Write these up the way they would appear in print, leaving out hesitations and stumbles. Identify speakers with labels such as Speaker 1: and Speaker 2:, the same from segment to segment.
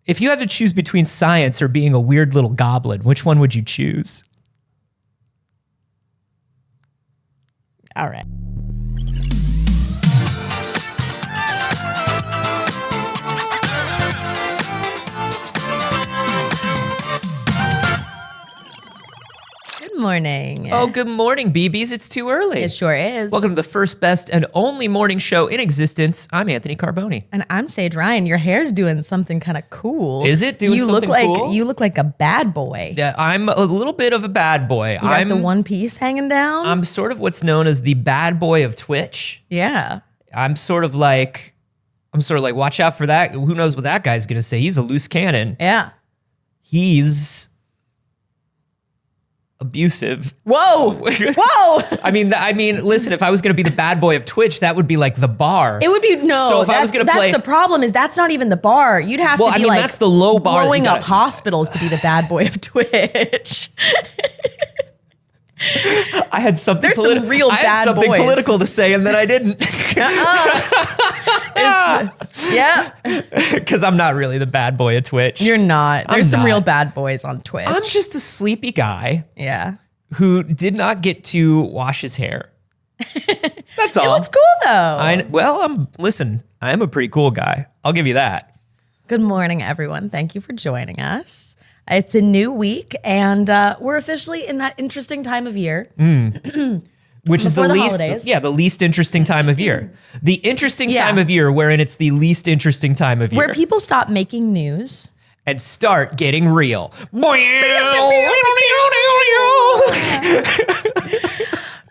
Speaker 1: If you had to choose between science or being a weird little goblin, which one would you choose?
Speaker 2: All right. Good morning.
Speaker 1: Oh, good morning, BBs. It's too early.
Speaker 2: It sure is.
Speaker 1: Welcome to the first, best, and only morning show in existence. I'm Anthony Carboni.
Speaker 2: And I'm Saige Ryan. Your hair's doing something kind of cool.
Speaker 1: Is it doing something cool?
Speaker 2: You look like a bad boy.
Speaker 1: Yeah, I'm a little bit of a bad boy.
Speaker 2: You got the one piece hanging down?
Speaker 1: I'm sort of what's known as the bad boy of Twitch.
Speaker 2: Yeah.
Speaker 1: I'm sort of like, watch out for that. Who knows what that guy's going to say? He's a loose cannon.
Speaker 2: Yeah.
Speaker 1: He's abusive.
Speaker 2: Whoa. Whoa.
Speaker 1: I mean, listen, if I was going to be the bad boy of Twitch, that would be like the bar.
Speaker 2: It would be, no.
Speaker 1: So if I was going to play.
Speaker 2: That's the problem, is that's not even the bar. You'd have to be
Speaker 1: that's the low bar.
Speaker 2: Blowing up hospitals to be the bad boy of Twitch.
Speaker 1: I had something
Speaker 2: There's some real
Speaker 1: I had
Speaker 2: bad
Speaker 1: something
Speaker 2: boys.
Speaker 1: political to say, and then I didn't.
Speaker 2: Yeah.
Speaker 1: Because I'm not really the bad boy of Twitch.
Speaker 2: You're not. There's some
Speaker 1: not.
Speaker 2: real bad boys on Twitch.
Speaker 1: I'm just a sleepy guy
Speaker 2: Yeah.
Speaker 1: who did not get to wash his hair. That's all.
Speaker 2: It looks cool though.
Speaker 1: Listen, I am a pretty cool guy. I'll give you that.
Speaker 2: Good morning, everyone. Thank you for joining us. It's a new week, and we're officially in that interesting time of year.
Speaker 1: Which is the least,
Speaker 2: holidays.
Speaker 1: the least interesting time of year. The interesting
Speaker 2: Yeah.
Speaker 1: time of year wherein it's the least interesting time of year.
Speaker 2: Where people stop making news.
Speaker 1: And start getting real.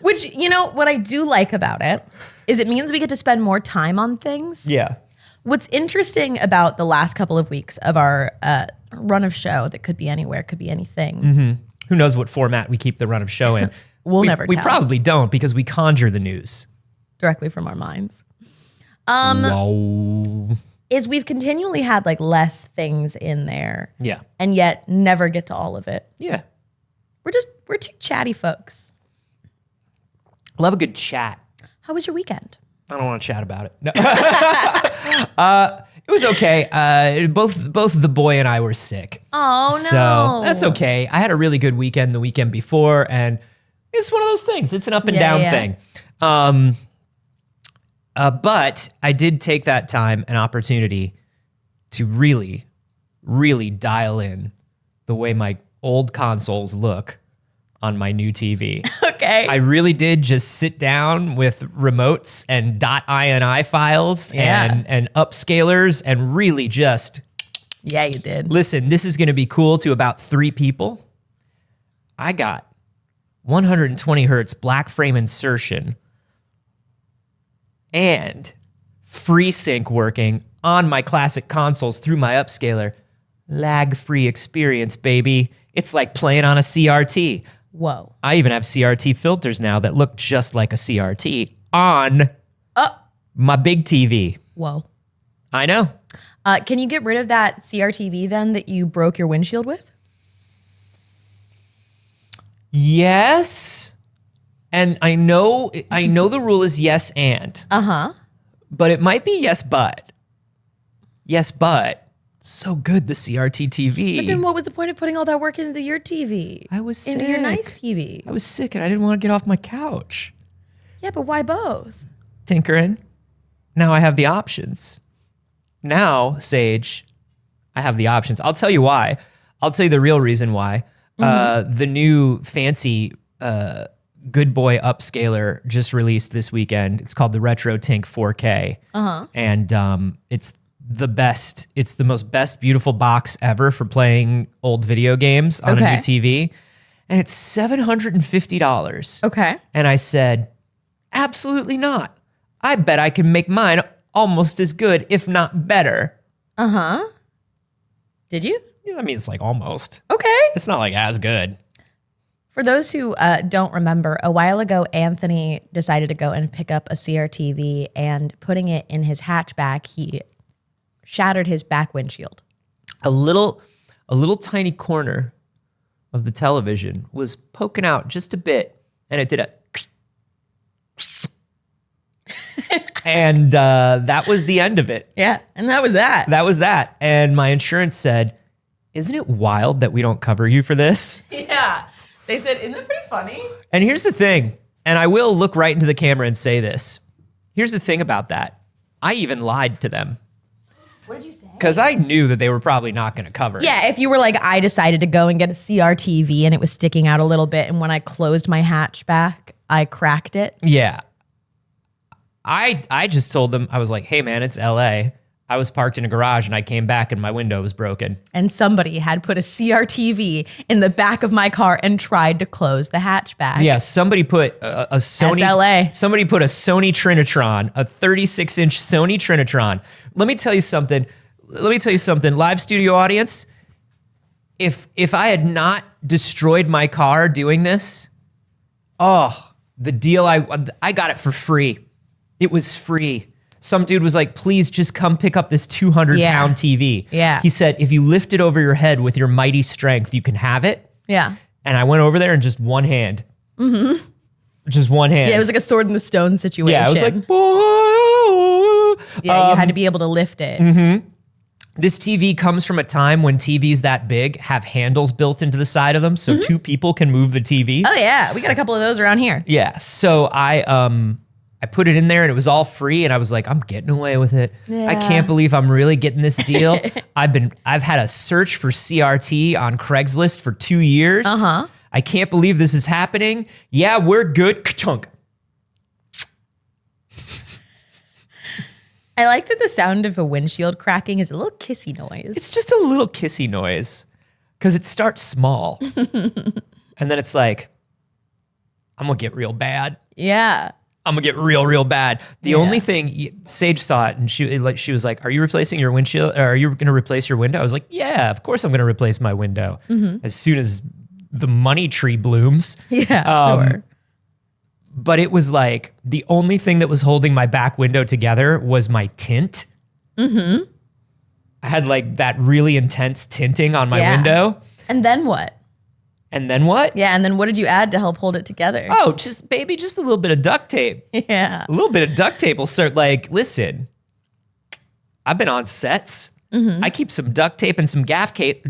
Speaker 2: Which, you know, what I do like about it is it means we get to spend more time on things.
Speaker 1: Yeah.
Speaker 2: What's interesting about the last couple of weeks of our run of show, that could be anywhere, could be anything.
Speaker 1: Who knows what format we keep the run of show in?
Speaker 2: We'll never
Speaker 1: We
Speaker 2: tell.
Speaker 1: probably don't, because we conjure the news.
Speaker 2: Directly from our minds.
Speaker 1: Whoa.
Speaker 2: Is we've continually had like less things in there.
Speaker 1: Yeah.
Speaker 2: And yet never get to all of it.
Speaker 1: Yeah.
Speaker 2: We're two chatty folks.
Speaker 1: Love a good chat.
Speaker 2: How was your weekend?
Speaker 1: I don't want to chat about it. No. It was okay. Both the boy and I were sick.
Speaker 2: Oh, no.
Speaker 1: So that's okay. I had a really good weekend the weekend before, and it's one of those things. It's an up and down thing. But I did take that time and opportunity to really, really dial in the way my old consoles look on my new TV.
Speaker 2: Okay.
Speaker 1: I really did just sit down with remotes and .ini files and upscalers and really just...
Speaker 2: Yeah, you did.
Speaker 1: Listen, this is going to be cool to about 3 people. I got 120 hertz black frame insertion and FreeSync working on my classic consoles through my upscaler. Lag-free experience, baby. It's like playing on a CRT.
Speaker 2: Whoa.
Speaker 1: I even have CRT filters now that look just like a CRT on my big TV.
Speaker 2: Whoa.
Speaker 1: I know.
Speaker 2: Can you get rid of that CRTV then that you broke your windshield with?
Speaker 1: Yes. And I know the rule is yes and.
Speaker 2: Uh-huh.
Speaker 1: But it might be yes but. Yes but. So good, the CRT TV.
Speaker 2: But then what was the point of putting all that work into your TV?
Speaker 1: I was sick.
Speaker 2: Into your nice TV.
Speaker 1: I was sick and I didn't want to get off my couch.
Speaker 2: Yeah, but why both?
Speaker 1: Tinkering. Now I have the options. Now, Saige, I have the options. I'll tell you why. I'll tell you the real reason why. The new fancy Good Boy upscaler just released this weekend. It's called the Retro Tink 4K. And it's the best. It's the most beautiful box ever for playing old video games on a new TV. And it's $750.
Speaker 2: Okay.
Speaker 1: And I said, absolutely not. I bet I can make mine almost as good, if not better.
Speaker 2: Uh-huh. Did you?
Speaker 1: I mean, it's like almost.
Speaker 2: Okay.
Speaker 1: It's not like as good.
Speaker 2: For those who don't remember, a while ago, Anthony decided to go and pick up a CRTV, and putting it in his hatchback, he shattered his back windshield.
Speaker 1: A little tiny corner of the television was poking out just a bit, and it did a And that was the end of it.
Speaker 2: Yeah. And that was that.
Speaker 1: That was that. And my insurance said, isn't it wild that we don't cover you for this?
Speaker 2: Yeah. They said, isn't that pretty funny?
Speaker 1: And here's the thing, and I will look right into the camera and say this. Here's the thing about that. I even lied to them.
Speaker 2: What did you say?
Speaker 1: Because I knew that they were probably not going to cover it.
Speaker 2: Yeah, if you were like, I decided to go and get a CRTV and it was sticking out a little bit, and when I closed my hatchback, I cracked it.
Speaker 1: Yeah. I just told them, I was like, hey man, it's LA. I was parked in a garage and I came back and my window was broken.
Speaker 2: And somebody had put a CRTV in the back of my car and tried to close the hatchback.
Speaker 1: Yeah, somebody put a Sony.
Speaker 2: That's LA.
Speaker 1: Somebody put a Sony Trinitron, a 36-inch Sony Trinitron. Let me tell you something. Live studio audience. If I had not destroyed my car doing this, the deal I got it for free. It was free. Some dude was like, please just come pick up this 200-pound TV.
Speaker 2: Yeah.
Speaker 1: He said, if you lift it over your head with your mighty strength, you can have it.
Speaker 2: Yeah.
Speaker 1: And I went over there and just one hand. Mm-hmm. Just one hand.
Speaker 2: Yeah, it was like a sword in the stone situation.
Speaker 1: Yeah, it was like, whoa.
Speaker 2: Yeah, you had to be able to lift it.
Speaker 1: Mm-hmm. This TV comes from a time when TVs that big have handles built into the side of them, so two people can move the TV.
Speaker 2: Oh yeah, we got a couple of those around here.
Speaker 1: Yeah, so I put it in there and it was all free and I was like, I'm getting away with it.
Speaker 2: Yeah.
Speaker 1: I can't believe I'm really getting this deal. I've had a search for CRT on Craigslist for 2 years.
Speaker 2: Uh-huh.
Speaker 1: I can't believe this is happening. Yeah, we're good. Ka-chunk.
Speaker 2: I like that the sound of a windshield cracking is a little kissy noise.
Speaker 1: It's just a little kissy noise because it starts small. And then it's like, I'm going to get real bad.
Speaker 2: Yeah.
Speaker 1: I'm gonna get real bad. The only thing, Saige saw it and she was like, "Are you replacing your windshield? Or are you gonna replace your window?" I was like, "Yeah, of course I'm gonna replace my window as soon as the money tree blooms."
Speaker 2: Yeah, sure.
Speaker 1: But it was like the only thing that was holding my back window together was my tint. Mm-hmm. I had like that really intense tinting on my window.
Speaker 2: And then what?
Speaker 1: And then what?
Speaker 2: Yeah, and then what did you add to help hold it together?
Speaker 1: Oh, just a little bit of duct tape.
Speaker 2: Yeah.
Speaker 1: A little bit of duct tape will start, like, listen, I've been on sets. I keep some duct tape and some gaff tape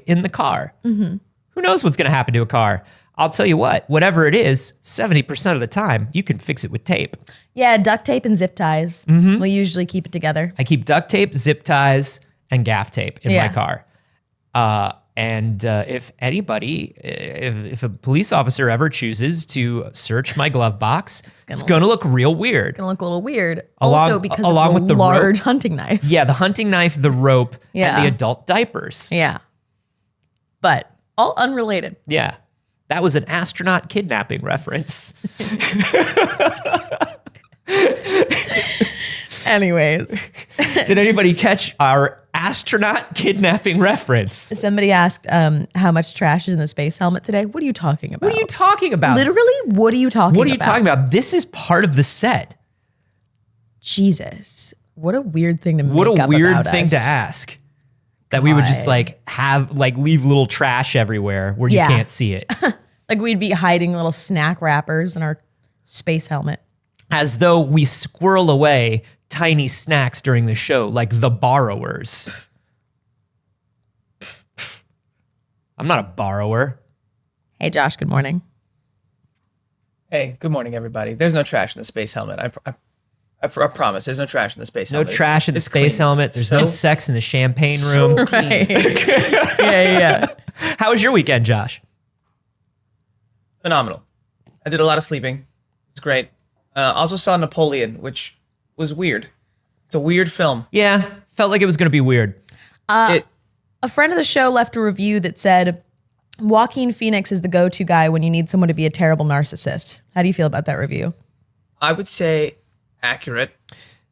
Speaker 1: in the car. Who knows what's going to happen to a car? I'll tell you what, whatever it is, 70% of the time, you can fix it with tape.
Speaker 2: Yeah, duct tape and zip ties. We usually keep it together.
Speaker 1: I keep duct tape, zip ties, and gaff tape in my car. And if anybody, if a police officer ever chooses to search my glove box, it's going to look real weird.
Speaker 2: It's going to look a little weird.
Speaker 1: Along-
Speaker 2: also because
Speaker 1: along
Speaker 2: of
Speaker 1: with the
Speaker 2: large
Speaker 1: rope.
Speaker 2: hunting knife.
Speaker 1: Yeah, the hunting knife, the rope, and the adult diapers.
Speaker 2: Yeah. But all unrelated.
Speaker 1: Yeah. That was an astronaut kidnapping reference.
Speaker 2: Anyways.
Speaker 1: Did anybody catch our astronaut kidnapping reference?
Speaker 2: Somebody asked how much trash is in the space helmet today. What are you talking about?
Speaker 1: What are you talking about?
Speaker 2: Literally, what are you talking about?
Speaker 1: What are you talking about? This is part of the set.
Speaker 2: Jesus. What a weird thing to make
Speaker 1: What
Speaker 2: up
Speaker 1: a weird
Speaker 2: about
Speaker 1: thing
Speaker 2: us.
Speaker 1: to ask. That we would just like leave little trash everywhere where you can't see it.
Speaker 2: Like we'd be hiding little snack wrappers in our space helmet.
Speaker 1: As though we squirrel away tiny snacks during the show, like the borrowers. I'm not a borrower.
Speaker 2: Hey, Josh, good morning.
Speaker 3: Hey, good morning, everybody. There's no trash in the space helmet. I promise. There's no trash in the space
Speaker 1: No
Speaker 3: helmet.
Speaker 1: trash in the
Speaker 3: It's
Speaker 1: space
Speaker 3: clean.
Speaker 1: helmet. There's
Speaker 3: So-
Speaker 1: no sex in the champagne
Speaker 3: so
Speaker 1: room.
Speaker 3: clean.
Speaker 2: Yeah.
Speaker 1: How was your weekend, Josh?
Speaker 3: Phenomenal. I did a lot of sleeping. It's great. Also saw Napoleon, which was weird. It's a weird film.
Speaker 1: Yeah, felt like it was going to be weird.
Speaker 3: It
Speaker 2: A friend of the show left a review that said, Joaquin Phoenix is the go-to guy when you need someone to be a terrible narcissist. How do you feel about that review?
Speaker 3: I would say accurate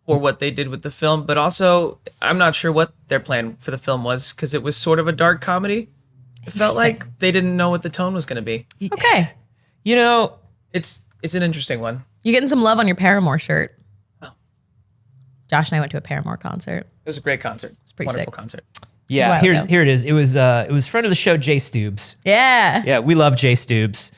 Speaker 3: for what they did with the film, but also I'm not sure what their plan for the film was because it was sort of a dark comedy. It felt like they didn't know what the tone was going to be.
Speaker 2: Okay.
Speaker 1: You know,
Speaker 3: It's an interesting one.
Speaker 2: You're getting some love on your Paramore shirt. Josh and I went to a Paramore concert.
Speaker 3: It was a great concert. It's
Speaker 2: pretty
Speaker 3: wonderful
Speaker 2: sick.
Speaker 3: concert.
Speaker 1: yeah,
Speaker 2: It was a while ago.
Speaker 1: here it is. It was friend of the show, Jay Stubes.
Speaker 2: Yeah.
Speaker 1: Yeah, we love Jay Stubes.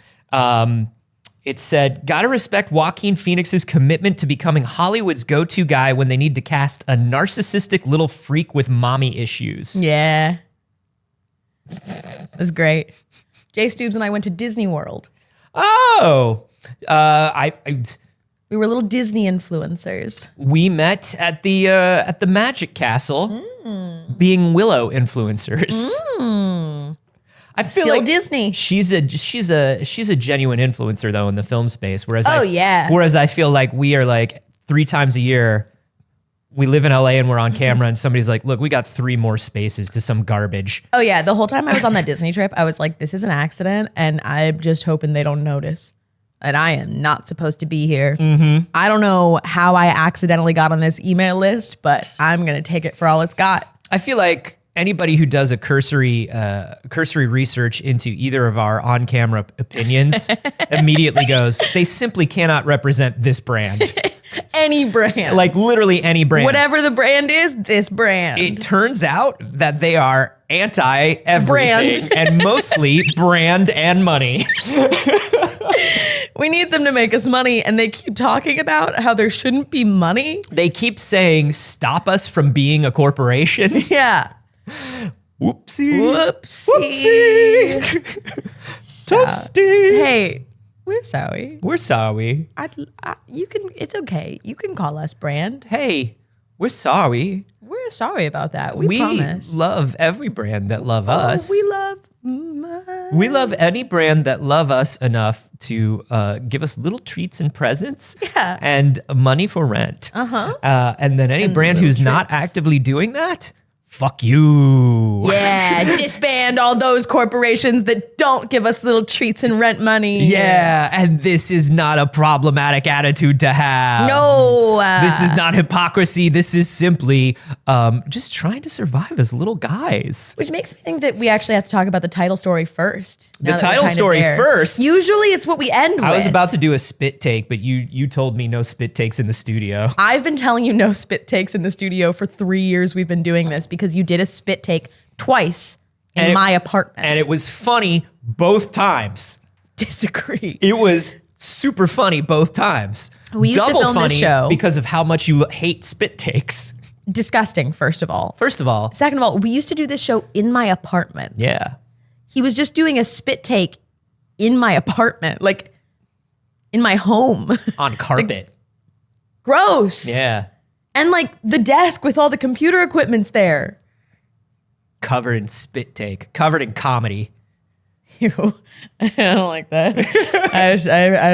Speaker 1: It said, gotta respect Joaquin Phoenix's commitment to becoming Hollywood's go-to guy when they need to cast a narcissistic little freak with mommy issues.
Speaker 2: Yeah. That's great. Jay Stubes and I went to Disney World.
Speaker 1: Oh,
Speaker 2: We were little Disney influencers.
Speaker 1: we met at the Magic Castle, being Willow influencers. I feel
Speaker 2: Still
Speaker 1: like
Speaker 2: Disney.
Speaker 1: She's a genuine influencer though in the film space. Whereas
Speaker 2: yeah.
Speaker 1: Whereas I feel like we are like 3 times a year. We live in LA and we're on camera and somebody's like, look, we got 3 more spaces to some garbage.
Speaker 2: Oh yeah, the whole time I was on that Disney trip, I was like, this is an accident and I'm just hoping they don't notice. And I am not supposed to be here. I don't know how I accidentally got on this email list, but I'm going to take it for all it's got.
Speaker 1: I feel like anybody who does a cursory research into either of our on-camera opinions immediately goes, they simply cannot represent this brand.
Speaker 2: Any brand.
Speaker 1: Like literally any brand.
Speaker 2: Whatever the brand is, this brand.
Speaker 1: It turns out that they are anti-everything
Speaker 2: Brand.
Speaker 1: and mostly brand and money.
Speaker 2: We need them to make us money, and they keep talking about how there shouldn't be money.
Speaker 1: They keep saying, stop us from being a corporation.
Speaker 2: Yeah.
Speaker 1: Whoopsie.
Speaker 2: Whoopsie.
Speaker 1: Toasty.
Speaker 2: Hey, we're sorry.
Speaker 1: We're sorry.
Speaker 2: You can. It's okay. You can call us brand.
Speaker 1: Hey, we're sorry.
Speaker 2: We're sorry about that. We promise.
Speaker 1: Love every brand that love us.
Speaker 2: We love.
Speaker 1: We love any brand that love us enough to give us little treats and presents and money for rent. And then any brand who's not actively doing that, fuck you.
Speaker 2: Yeah, disband all those corporations that don't give us little treats and rent money.
Speaker 1: Yeah, and this is not a problematic attitude to have.
Speaker 2: No.
Speaker 1: This is not hypocrisy. This is simply just trying to survive as little guys.
Speaker 2: Which makes me think that we actually have to talk about the title story first.
Speaker 1: The title story first?
Speaker 2: Usually it's what we end with.
Speaker 1: I was about to do a spit take, but you told me no spit takes in the studio.
Speaker 2: I've been telling you no spit takes in the studio for 3 years we've been doing this because you did a spit take twice in my apartment.
Speaker 1: And it was funny both times.
Speaker 2: Disagree.
Speaker 1: It was super funny both times.
Speaker 2: We used to
Speaker 1: Double
Speaker 2: film this
Speaker 1: funny
Speaker 2: show.
Speaker 1: because of how much you hate spit takes.
Speaker 2: Disgusting, first of all.
Speaker 1: First of all.
Speaker 2: Second of all, we used to do this show in my apartment.
Speaker 1: Yeah.
Speaker 2: He was just doing a spit take in my apartment, like in my home.
Speaker 1: On carpet.
Speaker 2: Gross.
Speaker 1: Yeah.
Speaker 2: And like the desk with all the computer equipment's there.
Speaker 1: Covered in spit take. Covered in comedy.
Speaker 2: Ew. I don't like that. I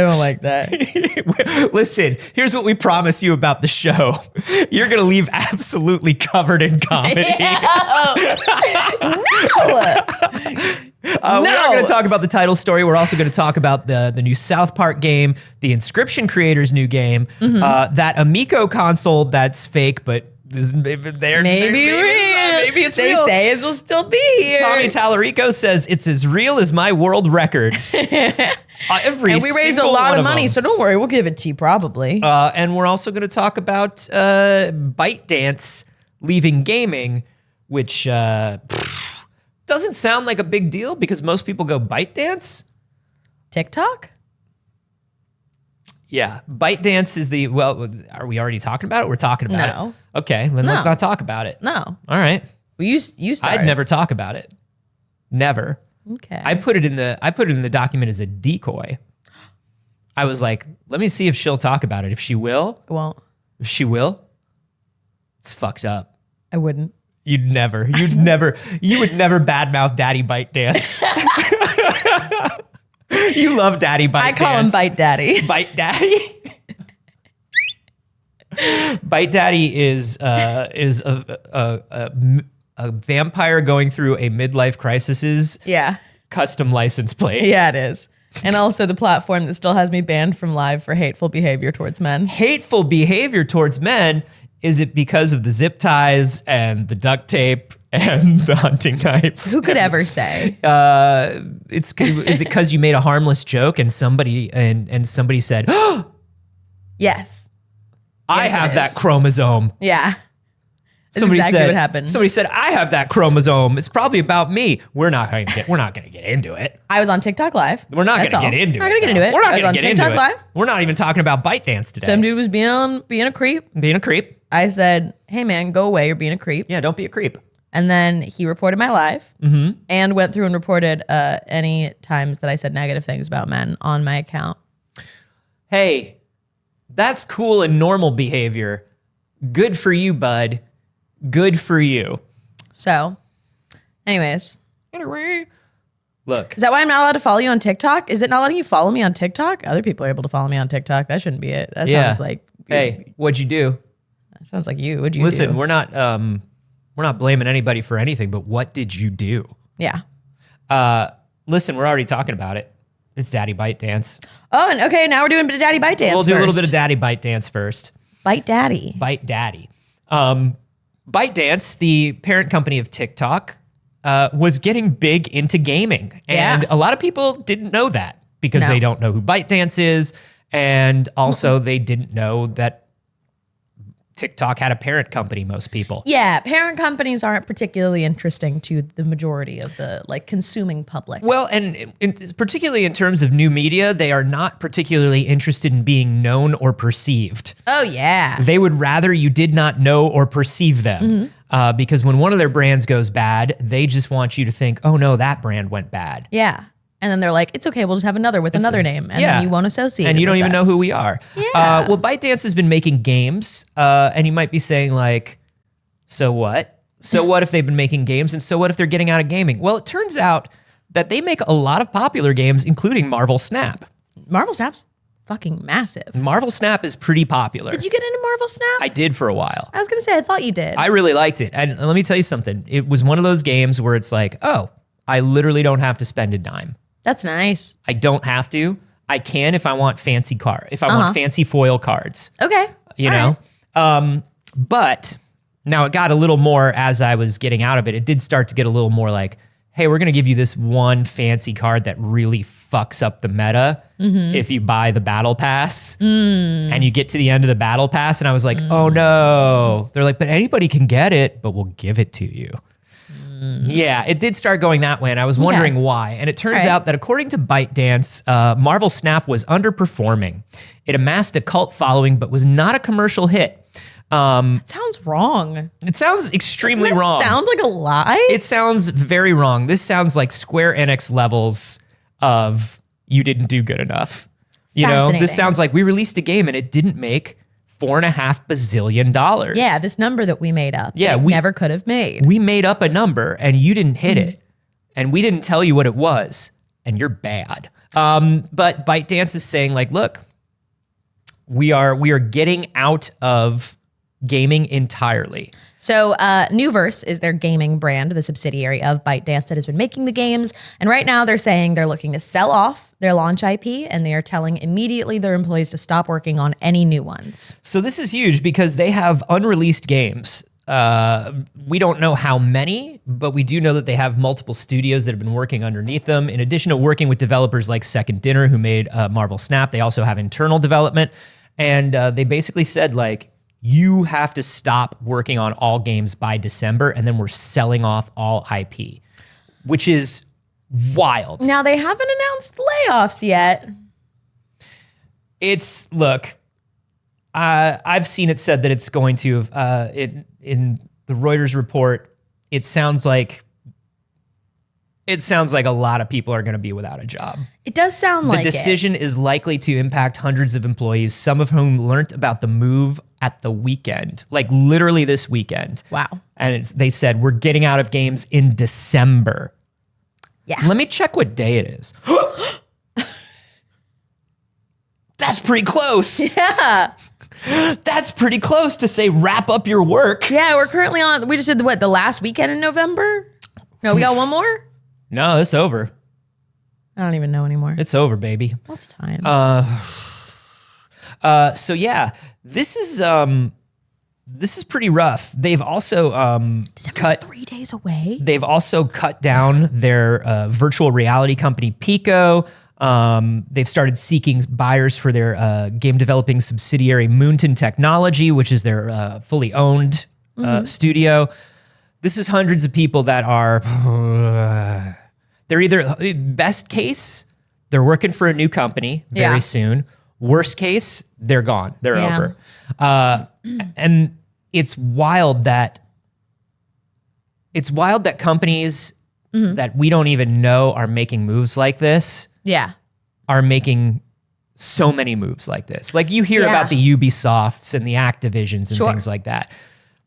Speaker 2: don't like that.
Speaker 1: Listen, here's what we promise you about the show. You're going to leave absolutely covered in comedy. We are going to talk about the title story. We're also going to talk about the new South Park game, the Inscription creators' new game, that Amico console that's fake, but maybe it's
Speaker 2: They
Speaker 1: real.
Speaker 2: say it'll still be here.
Speaker 1: Tommy Tallarico says it's as real as my world records. Every
Speaker 2: And we raised a
Speaker 1: single
Speaker 2: lot
Speaker 1: one
Speaker 2: of money,
Speaker 1: them.
Speaker 2: so don't worry, we'll give it to you probably.
Speaker 1: And we're also going to talk about ByteDance leaving gaming, which doesn't sound like a big deal because most people go ByteDance.
Speaker 2: TikTok?
Speaker 1: Yeah, ByteDance is are we already talking about it? We're talking about
Speaker 2: No.
Speaker 1: it. Okay, then let's not talk about it.
Speaker 2: No.
Speaker 1: All right.
Speaker 2: Well, you started.
Speaker 1: I'd never talk about it. Never.
Speaker 2: Okay.
Speaker 1: I put it in the document as a decoy. I was like, let me see if she'll talk about it. If she will, it's fucked up.
Speaker 2: I wouldn't.
Speaker 1: You would never badmouth Daddy ByteDance. You love Daddy ByteDance.
Speaker 2: I call him Bite Daddy.
Speaker 1: Bite Daddy. Bite Daddy is a vampire going through a midlife crisis's
Speaker 2: Yeah.
Speaker 1: custom license plate.
Speaker 2: Yeah, it is. And also the platform that still has me banned from live for hateful behavior towards men.
Speaker 1: Hateful behavior towards men. Is it because of the zip ties and the duct tape and the hunting knife?
Speaker 2: Who could ever say?
Speaker 1: Is it because you made a harmless joke and somebody said, oh,
Speaker 2: Yes.
Speaker 1: I
Speaker 2: Yes, it
Speaker 1: have that
Speaker 2: is.
Speaker 1: chromosome.
Speaker 2: Yeah. exactly what happened.
Speaker 1: Somebody said, I have that chromosome. It's probably about me. We're not going to get into it.
Speaker 2: I was on TikTok Live.
Speaker 1: We're not going to get into it.
Speaker 2: We're not going to get into it.
Speaker 1: We're not
Speaker 2: I was
Speaker 1: going
Speaker 2: on
Speaker 1: to get
Speaker 2: TikTok
Speaker 1: into
Speaker 2: Live.
Speaker 1: it. We're not even talking about ByteDance today.
Speaker 2: Some dude was being a creep.
Speaker 1: Being a creep.
Speaker 2: I said, hey man, go away. You're being a creep.
Speaker 1: Yeah, don't be a creep.
Speaker 2: And then he reported my live and went through and reported any times that I said negative things about men on my account.
Speaker 1: Hey, that's cool and normal behavior. Good for you, bud. Good for you.
Speaker 2: So, anyways.
Speaker 1: Look.
Speaker 2: Is that why I'm not allowed to follow you on TikTok? Is it not letting you follow me on TikTok? Other people are able to follow me on TikTok. That shouldn't be it. That sounds like...
Speaker 1: Hey, what'd you do?
Speaker 2: That sounds like you. What'd you do?
Speaker 1: Listen, we're not blaming anybody for anything, but what did you do?
Speaker 2: Yeah.
Speaker 1: Listen, we're already talking about it. It's Daddy ByteDance.
Speaker 2: Oh, and okay, now we're doing a bit of Daddy ByteDance
Speaker 1: We'll do a little bit of Daddy ByteDance first.
Speaker 2: Bite Daddy.
Speaker 1: Bite Daddy. ByteDance, the parent company of TikTok, was getting big into gaming. And a lot of people didn't know that because they don't know who ByteDance is. And also they didn't know that TikTok had a parent company, most people.
Speaker 2: Yeah, parent companies aren't particularly interesting to the majority of the consuming public.
Speaker 1: Well, and particularly in terms of new media, they are not particularly interested in being known or perceived.
Speaker 2: Oh, yeah.
Speaker 1: They would rather you did not know or perceive them. Because when one of their brands goes bad, they just want you to think, oh no, that brand went bad.
Speaker 2: Yeah. And then they're like, it's okay, we'll just have another with another name. And then you won't associate
Speaker 1: and you
Speaker 2: it
Speaker 1: don't
Speaker 2: with
Speaker 1: even know
Speaker 2: us.
Speaker 1: who we are.
Speaker 2: Yeah.
Speaker 1: Well, ByteDance has been making games, and you might be saying like, so what? So what if they've been making games, and so what if they're getting out of gaming? Well, it turns out that they make a lot of popular games, including Marvel Snap.
Speaker 2: Marvel Snap's fucking massive.
Speaker 1: Marvel Snap is pretty popular.
Speaker 2: Did you get into Marvel Snap?
Speaker 1: I did for a while.
Speaker 2: I was going to say, I thought you did.
Speaker 1: I really liked it. And let me tell you something. It was one of those games where it's like, oh, I literally don't have to spend a dime.
Speaker 2: That's nice.
Speaker 1: I don't have to. I can if I want fancy want fancy foil cards.
Speaker 2: Okay.
Speaker 1: You know? Right. But now it got a little more as I was getting out of it. It did start to get a little more like, hey, we're going to give you this one fancy card that really fucks up the meta if you buy the battle pass and you get to the end of the battle pass. And I was like, oh no. They're like, but anybody can get it, but we'll give it to you. Yeah, it did start going that way, and I was wondering why. And it turns out that according to ByteDance, Marvel Snap was underperforming. It amassed a cult following, but was not a commercial hit.
Speaker 2: It sounds wrong.
Speaker 1: It sounds extremely wrong.
Speaker 2: Sound like a lie?
Speaker 1: It sounds very wrong. This sounds like Square Enix levels of you didn't do good enough. You know, this sounds like we released a game and it didn't make $4.5 bazillion.
Speaker 2: Yeah, this number that we made up.
Speaker 1: Yeah,
Speaker 2: we never could have made.
Speaker 1: We made up a number and you didn't hit it, and we didn't tell you what it was, and you're bad. But ByteDance is saying like, look, we are getting out of gaming entirely.
Speaker 2: So Newverse is their gaming brand, the subsidiary of ByteDance that has been making the games. And right now they're saying they're looking to sell off their launch IP, and they are telling immediately their employees to stop working on any new ones.
Speaker 1: So this is huge because they have unreleased games. We don't know how many, but we do know that they have multiple studios that have been working underneath them. In addition to working with developers like Second Dinner, who made Marvel Snap, they also have internal development. And they basically said like, you have to stop working on all games by December, and then we're selling off all IP, which is wild.
Speaker 2: Now, they haven't announced layoffs yet.
Speaker 1: Look, I've seen it said that it's going to, in the Reuters report, it sounds like a lot of people are going to be without a job.
Speaker 2: It does sound like
Speaker 1: the decision is likely to impact hundreds of employees, some of whom learned about the move at the weekend, like literally this weekend.
Speaker 2: Wow.
Speaker 1: And they said, we're getting out of games in December.
Speaker 2: Yeah.
Speaker 1: Let me check what day it is. That's pretty close.
Speaker 2: Yeah.
Speaker 1: That's pretty close to say wrap up your work.
Speaker 2: Yeah, we're currently we just did the last weekend in November? No, we got one more?
Speaker 1: No, it's over.
Speaker 2: I don't even know anymore.
Speaker 1: It's over, baby.
Speaker 2: What's time?
Speaker 1: So yeah, this is pretty rough. They've also
Speaker 2: December's 3 days away.
Speaker 1: They've also cut down their virtual reality company Pico. They've started seeking buyers for their game developing subsidiary Moonton Technology, which is their fully owned studio. This is hundreds of people that are, they're either, best case, they're working for a new company very soon. Worst case, they're gone. They're over. And it's wild that companies that we don't even know are making moves like this.
Speaker 2: Yeah.
Speaker 1: Are making so many moves like this. Like you hear about the Ubisofts and the Activisions and things like that.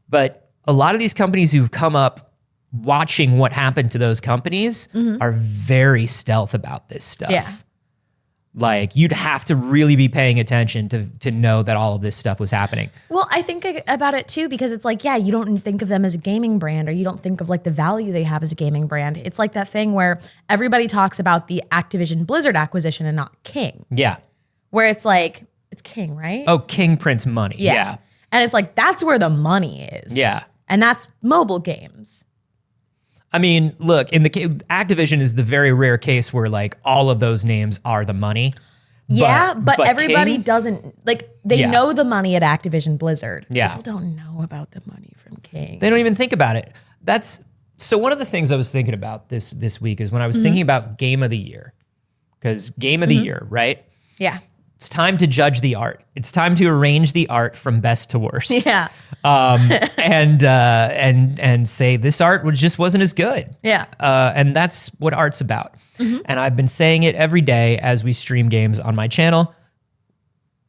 Speaker 1: But a lot of these companies who've come up watching what happened to those companies are very stealth about this stuff.
Speaker 2: Yeah.
Speaker 1: Like you'd have to really be paying attention to know that all of this stuff was happening.
Speaker 2: Well, I think about it too, because it's like, you don't think of them as a gaming brand, or you don't think of like the value they have as a gaming brand. It's like that thing where everybody talks about the Activision Blizzard acquisition and not King.
Speaker 1: Yeah.
Speaker 2: Where it's like, it's King, right?
Speaker 1: Oh, King prints money. Yeah.
Speaker 2: And it's like, that's where the money is.
Speaker 1: Yeah.
Speaker 2: And that's mobile games.
Speaker 1: I mean, look, in the Activision is the very rare case where like all of those names are the money.
Speaker 2: Yeah, but everybody
Speaker 1: King,
Speaker 2: doesn't, like, they know the money at Activision Blizzard.
Speaker 1: Yeah.
Speaker 2: People don't know about the money from King.
Speaker 1: They don't even think about it. So one of the things I was thinking about this week is when I was thinking about Game of the Year. Because Game of the Year, right?
Speaker 2: Yeah.
Speaker 1: It's time to judge the art. It's time to arrange the art from best to worst.
Speaker 2: Yeah.
Speaker 1: And say this art just wasn't as good.
Speaker 2: Yeah.
Speaker 1: And that's what art's about. And I've been saying it every day as we stream games on my channel.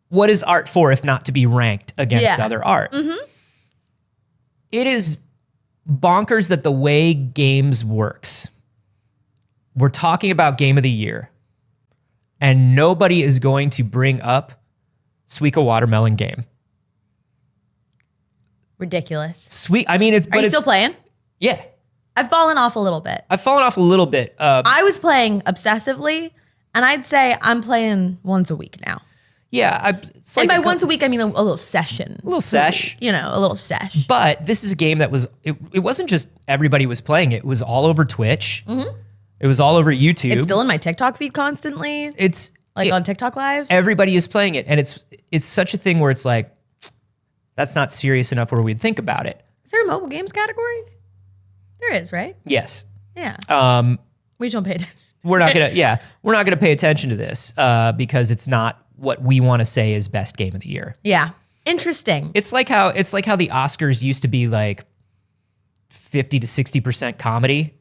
Speaker 1: What is art for if not to be ranked against other art? It is bonkers that the way games works. We're talking about Game of the Year, and nobody is going to bring up Suika Watermelon Game.
Speaker 2: Ridiculous.
Speaker 1: I mean,
Speaker 2: Are you still playing?
Speaker 1: Yeah.
Speaker 2: I've fallen off a little bit.
Speaker 1: I've fallen off a little bit.
Speaker 2: I was playing obsessively, and I'd say I'm playing once a week now.
Speaker 1: Yeah. It's like
Speaker 2: And by once a week, I mean a little session.
Speaker 1: a little sesh.
Speaker 2: You know, a little sesh.
Speaker 1: But this is a game that it wasn't just everybody was playing it. It was all over Twitch. It was all over YouTube.
Speaker 2: It's still in my TikTok feed constantly.
Speaker 1: It's
Speaker 2: on TikTok lives.
Speaker 1: Everybody is playing it. And it's such a thing where it's like, that's not serious enough where we'd think about it.
Speaker 2: Is there a mobile games category? There is, right?
Speaker 1: Yes.
Speaker 2: Yeah. We just don't pay attention.
Speaker 1: We're not gonna pay attention to this because it's not what we want to say is best game of the year.
Speaker 2: Yeah. Interesting.
Speaker 1: It's like how the Oscars used to be like 50 to 60% comedy.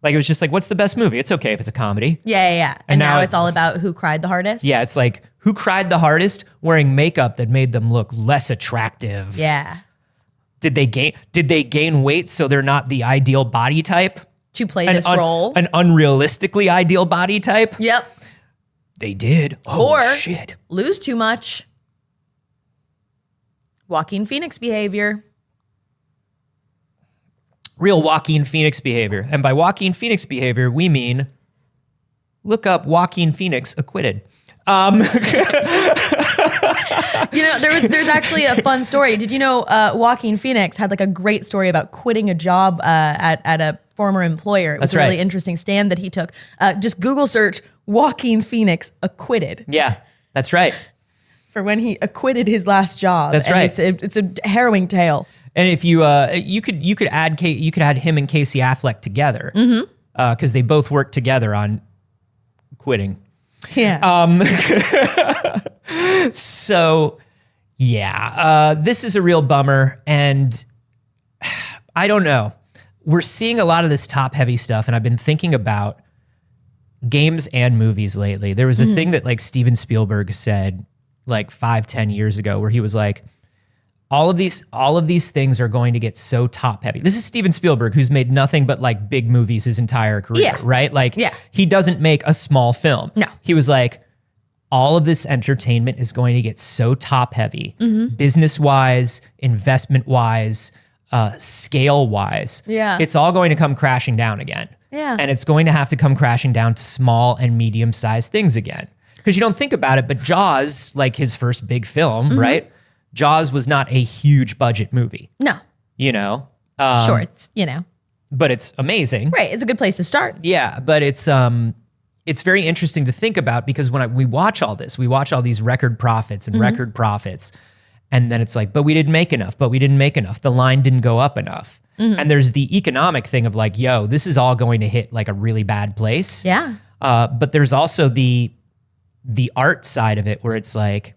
Speaker 1: Like it was just like, what's the best movie? It's okay if it's a comedy.
Speaker 2: Yeah. And now it's all about who cried the hardest.
Speaker 1: Yeah, it's like who cried the hardest wearing makeup that made them look less attractive.
Speaker 2: Yeah.
Speaker 1: Did they gain weight so they're not the ideal body type?
Speaker 2: To play this role.
Speaker 1: An unrealistically ideal body type?
Speaker 2: Yep.
Speaker 1: They did. Oh,
Speaker 2: or
Speaker 1: shit.
Speaker 2: Lose too much. Joaquin Phoenix behavior.
Speaker 1: Real Joaquin Phoenix behavior. And by Joaquin Phoenix behavior, we mean look up Joaquin Phoenix acquitted.
Speaker 2: There's actually a fun story. Did you know Joaquin Phoenix had like a great story about quitting a job at a former employer? It was
Speaker 1: That's
Speaker 2: a really
Speaker 1: right.
Speaker 2: interesting stand that he took. Just Google search Joaquin Phoenix acquitted.
Speaker 1: Yeah, that's right.
Speaker 2: For when he acquitted his last job.
Speaker 1: That's
Speaker 2: and
Speaker 1: right.
Speaker 2: It's a harrowing tale.
Speaker 1: And if you could add him and Casey Affleck together because they both worked together on quitting.
Speaker 2: Yeah.
Speaker 1: So yeah, this is a real bummer, and I don't know. We're seeing a lot of this top heavy stuff, and I've been thinking about games and movies lately. There was a thing that like Steven Spielberg said like 5-10 years ago where he was like, all of these things are going to get so top heavy. This is Steven Spielberg, who's made nothing but like big movies his entire career, right? Like he doesn't make a small film.
Speaker 2: No.
Speaker 1: He was like, all of this entertainment is going to get so top heavy, business wise, investment wise, scale wise.
Speaker 2: Yeah.
Speaker 1: It's all going to come crashing down again.
Speaker 2: Yeah.
Speaker 1: And it's going to have to come crashing down to small and medium sized things again. Because you don't think about it, but Jaws, like his first big film, right? Jaws was not a huge budget movie.
Speaker 2: No.
Speaker 1: You know?
Speaker 2: Sure, it's, you know.
Speaker 1: But it's amazing.
Speaker 2: Right, it's a good place to start.
Speaker 1: Yeah, but it's very interesting to think about because when we watch all this, we watch all these record profits and record profits, And then it's like, but we didn't make enough, but we didn't make enough. The line didn't go up enough. And there's the economic thing of like, yo, this is all going to hit like a really bad place.
Speaker 2: Yeah.
Speaker 1: But there's also the art side of it where it's like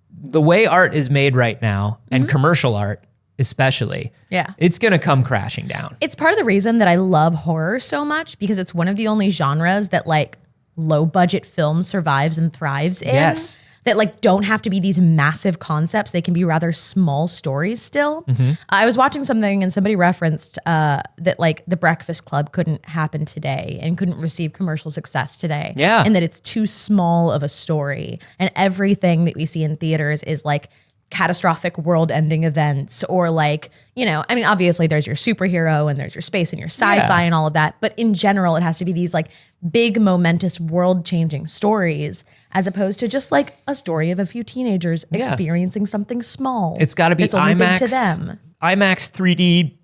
Speaker 1: the way art is made right now and commercial art especially, it's going to come crashing down.
Speaker 2: It's part of the reason that I love horror so much because it's one of the only genres that like low budget film survives and thrives in.
Speaker 1: Yes.
Speaker 2: That like don't have to be these massive concepts. They can be rather small stories still. I was watching something and somebody referenced that like The Breakfast Club couldn't happen today and couldn't receive commercial success today.
Speaker 1: Yeah.
Speaker 2: And that it's too small of a story. And everything that we see in theaters is like catastrophic world-ending events or like, you know, I mean, obviously there's your superhero and there's your space and your sci-fi and all of that. But in general, it has to be these like big, momentous, world-changing stories as opposed to just like a story of a few teenagers experiencing something small.
Speaker 1: It's got to be
Speaker 2: that's only big
Speaker 1: IMAX,
Speaker 2: to them.
Speaker 1: IMAX 3D,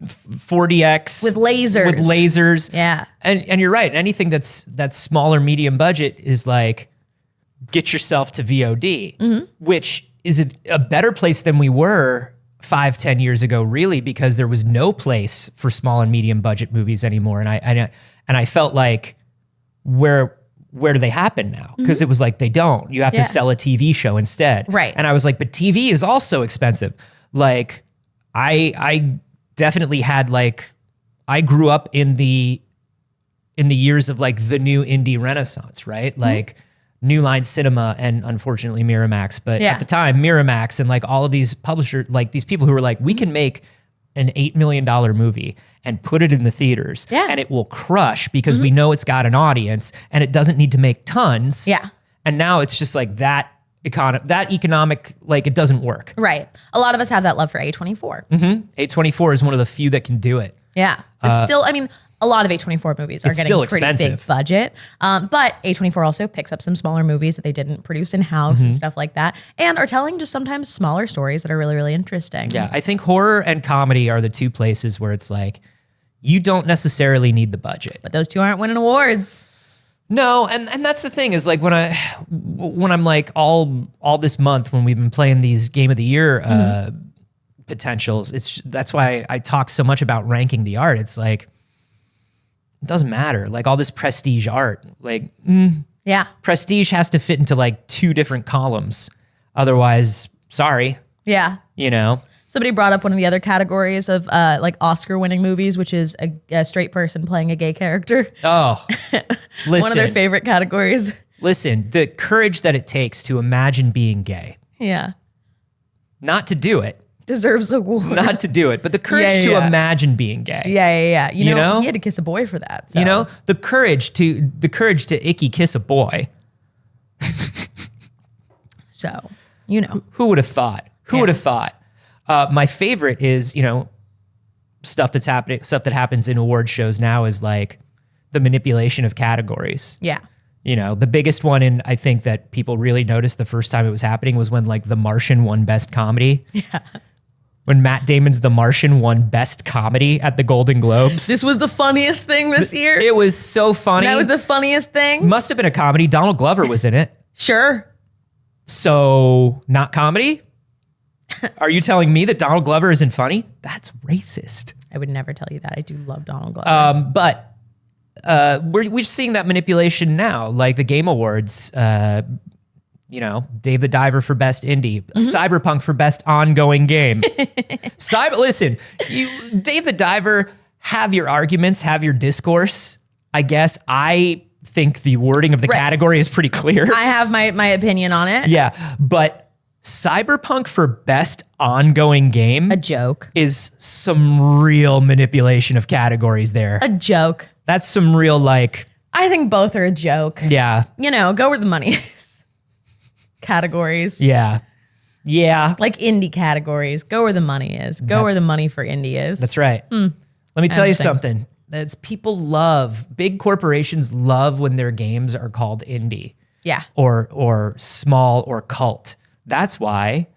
Speaker 1: 4DX.
Speaker 2: With lasers.
Speaker 1: With lasers.
Speaker 2: Yeah.
Speaker 1: And you're right. Anything that's smaller, medium budget is like, get yourself to VOD, which is a better place than we were 5-10 years ago, really, because there was no place for small and medium budget movies anymore. And I felt like where do they happen now? Because it was like, they don't. You have to sell a TV show instead.
Speaker 2: Right.
Speaker 1: And I was like, but TV is also expensive. Like I definitely had like, I grew up in the years of like the new indie renaissance, right? Like New Line Cinema and unfortunately Miramax. But at the time, Miramax and like all of these publishers, like these people who were like, we can make an $8 million movie and put it in the theaters and it will crush because we know it's got an audience and it doesn't need to make tons.
Speaker 2: Yeah.
Speaker 1: And now it's just like that economic, like it doesn't work.
Speaker 2: Right. A lot of us have that love for A24.
Speaker 1: A24 is one of the few that can do it.
Speaker 2: Yeah. It's still, I mean, a lot of A24 movies are
Speaker 1: It's
Speaker 2: getting
Speaker 1: still
Speaker 2: pretty
Speaker 1: expensive.
Speaker 2: big budget. But A24 also picks up some smaller movies that they didn't produce in-house and stuff like that, and are telling just sometimes smaller stories that are really, really interesting.
Speaker 1: Yeah, I think horror and comedy are the two places where it's like, you don't necessarily need the budget.
Speaker 2: But those two aren't winning awards.
Speaker 1: No, and that's the thing is like when I'm like all this month when we've been playing these Game of the Year potentials, that's why I talk so much about ranking the art. It's like, it doesn't matter. Like all this prestige art, like prestige has to fit into like 2 different columns. Otherwise, sorry,
Speaker 2: Yeah.
Speaker 1: you know.
Speaker 2: Somebody brought up one of the other categories of like Oscar-winning movies, which is a straight person playing a gay character.
Speaker 1: Oh, listen,
Speaker 2: One of their favorite categories.
Speaker 1: listen, the courage that it takes to imagine being gay,
Speaker 2: Yeah.
Speaker 1: not to do it,
Speaker 2: Deserves a award.
Speaker 1: not to do it, but the courage to imagine being gay.
Speaker 2: Yeah. You know,
Speaker 1: know?
Speaker 2: he had to kiss a boy for that. So.
Speaker 1: You know, the courage to icky kiss a boy.
Speaker 2: So, you know.
Speaker 1: Who would have thought? Who would have thought? My favorite is, you know, stuff that happens in award shows now is like the manipulation of categories.
Speaker 2: Yeah.
Speaker 1: You know, the biggest one, and I think that people really noticed the first time it was happening was when like The Martian won Best Comedy. Yeah. When Matt Damon's The Martian won Best Comedy at the Golden Globes.
Speaker 2: This was the funniest thing this year.
Speaker 1: It was so funny.
Speaker 2: That was the funniest thing.
Speaker 1: Must have been a comedy. Donald Glover was in it.
Speaker 2: Sure.
Speaker 1: So, not comedy? Are you telling me that Donald Glover isn't funny? That's racist.
Speaker 2: I would never tell you that. I do love Donald Glover.
Speaker 1: But we're seeing that manipulation now, like the Game Awards. You know, Dave the Diver for Best Indie, Cyberpunk for Best Ongoing Game. Listen, Dave the Diver, have your arguments, have your discourse. I guess I think the wording of the category is pretty clear.
Speaker 2: I have my opinion on it.
Speaker 1: Yeah, but Cyberpunk for Best Ongoing Game,
Speaker 2: A joke.
Speaker 1: is some real manipulation of categories there.
Speaker 2: A joke.
Speaker 1: That's some real like,
Speaker 2: I think both are a joke.
Speaker 1: yeah,
Speaker 2: You know, go where the money is. Categories.
Speaker 1: yeah.
Speaker 2: Like indie categories. Go where the money is. Go where the money for indie is.
Speaker 1: That's right. Let me tell you
Speaker 2: Interesting.
Speaker 1: something. That's big corporations love when their games are called indie.
Speaker 2: Yeah.
Speaker 1: Or small or cult. That's why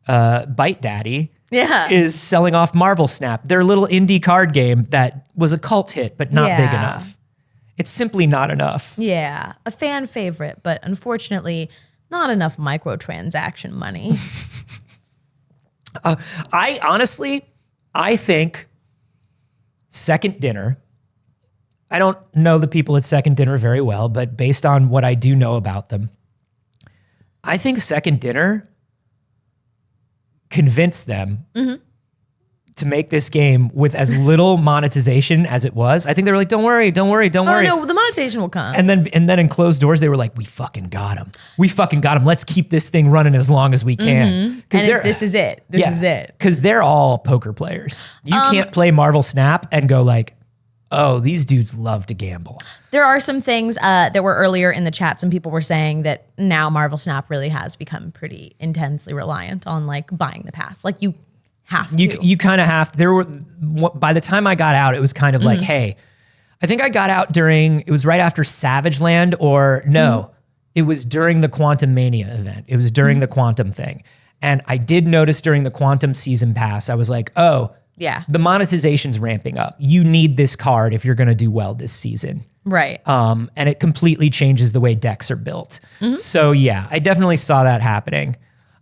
Speaker 1: Bite Daddy
Speaker 2: Yeah.
Speaker 1: is selling off Marvel Snap, their little indie card game that was a cult hit, but not big enough. It's simply not enough.
Speaker 2: Yeah. A fan favorite, but unfortunately, Not enough microtransaction money.
Speaker 1: I think Second Dinner, I don't know the people at Second Dinner very well, but based on what I do know about them, I think Second Dinner convinced them to make this game with as little monetization as it was. I think they were like, don't worry.
Speaker 2: Oh no, the monetization will come.
Speaker 1: And then in closed doors, they were like, we fucking got him. Let's keep this thing running as long as we can.
Speaker 2: This is it. This is it.
Speaker 1: Because they're all poker players. You can't play Marvel Snap and go like, oh, these dudes love to gamble.
Speaker 2: There are some things that were earlier in the chat. Some people were saying that now Marvel Snap really has become pretty intensely reliant on like buying the pass. Like you have to.
Speaker 1: You kind of have to. By the time I got out, it was kind of like, hey, I think I got out it was right after Savage Land it was during the Quantum Mania event. It was during the Quantum thing. And I did notice during the Quantum season pass, I was like, oh,
Speaker 2: yeah,
Speaker 1: the monetization's ramping up. You need this card if you're going to do well this season.
Speaker 2: Right.
Speaker 1: And it completely changes the way decks are built. So yeah, I definitely saw that happening.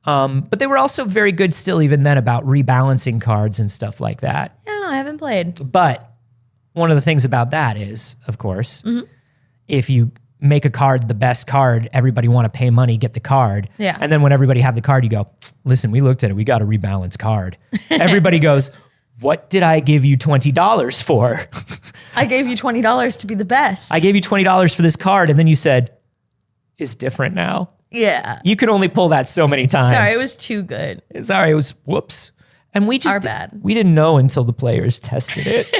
Speaker 1: But they were also very good still even then about rebalancing cards and stuff like that.
Speaker 2: I don't know. I haven't played.
Speaker 1: But one of the things about that is, of course, if you make a card the best card, everybody want to pay money, get the card.
Speaker 2: Yeah.
Speaker 1: And then when everybody have the card, you go, listen, we looked at it. We got a rebalance card. Everybody goes, what did I give you $20 for?
Speaker 2: I gave you $20 to be the best.
Speaker 1: I gave you $20 for this card. And then you said, it's different now.
Speaker 2: Yeah.
Speaker 1: You could only pull that so many times.
Speaker 2: Sorry, it was too good.
Speaker 1: Sorry, it was whoops. And we just,
Speaker 2: Our bad.
Speaker 1: We didn't know until the players tested it.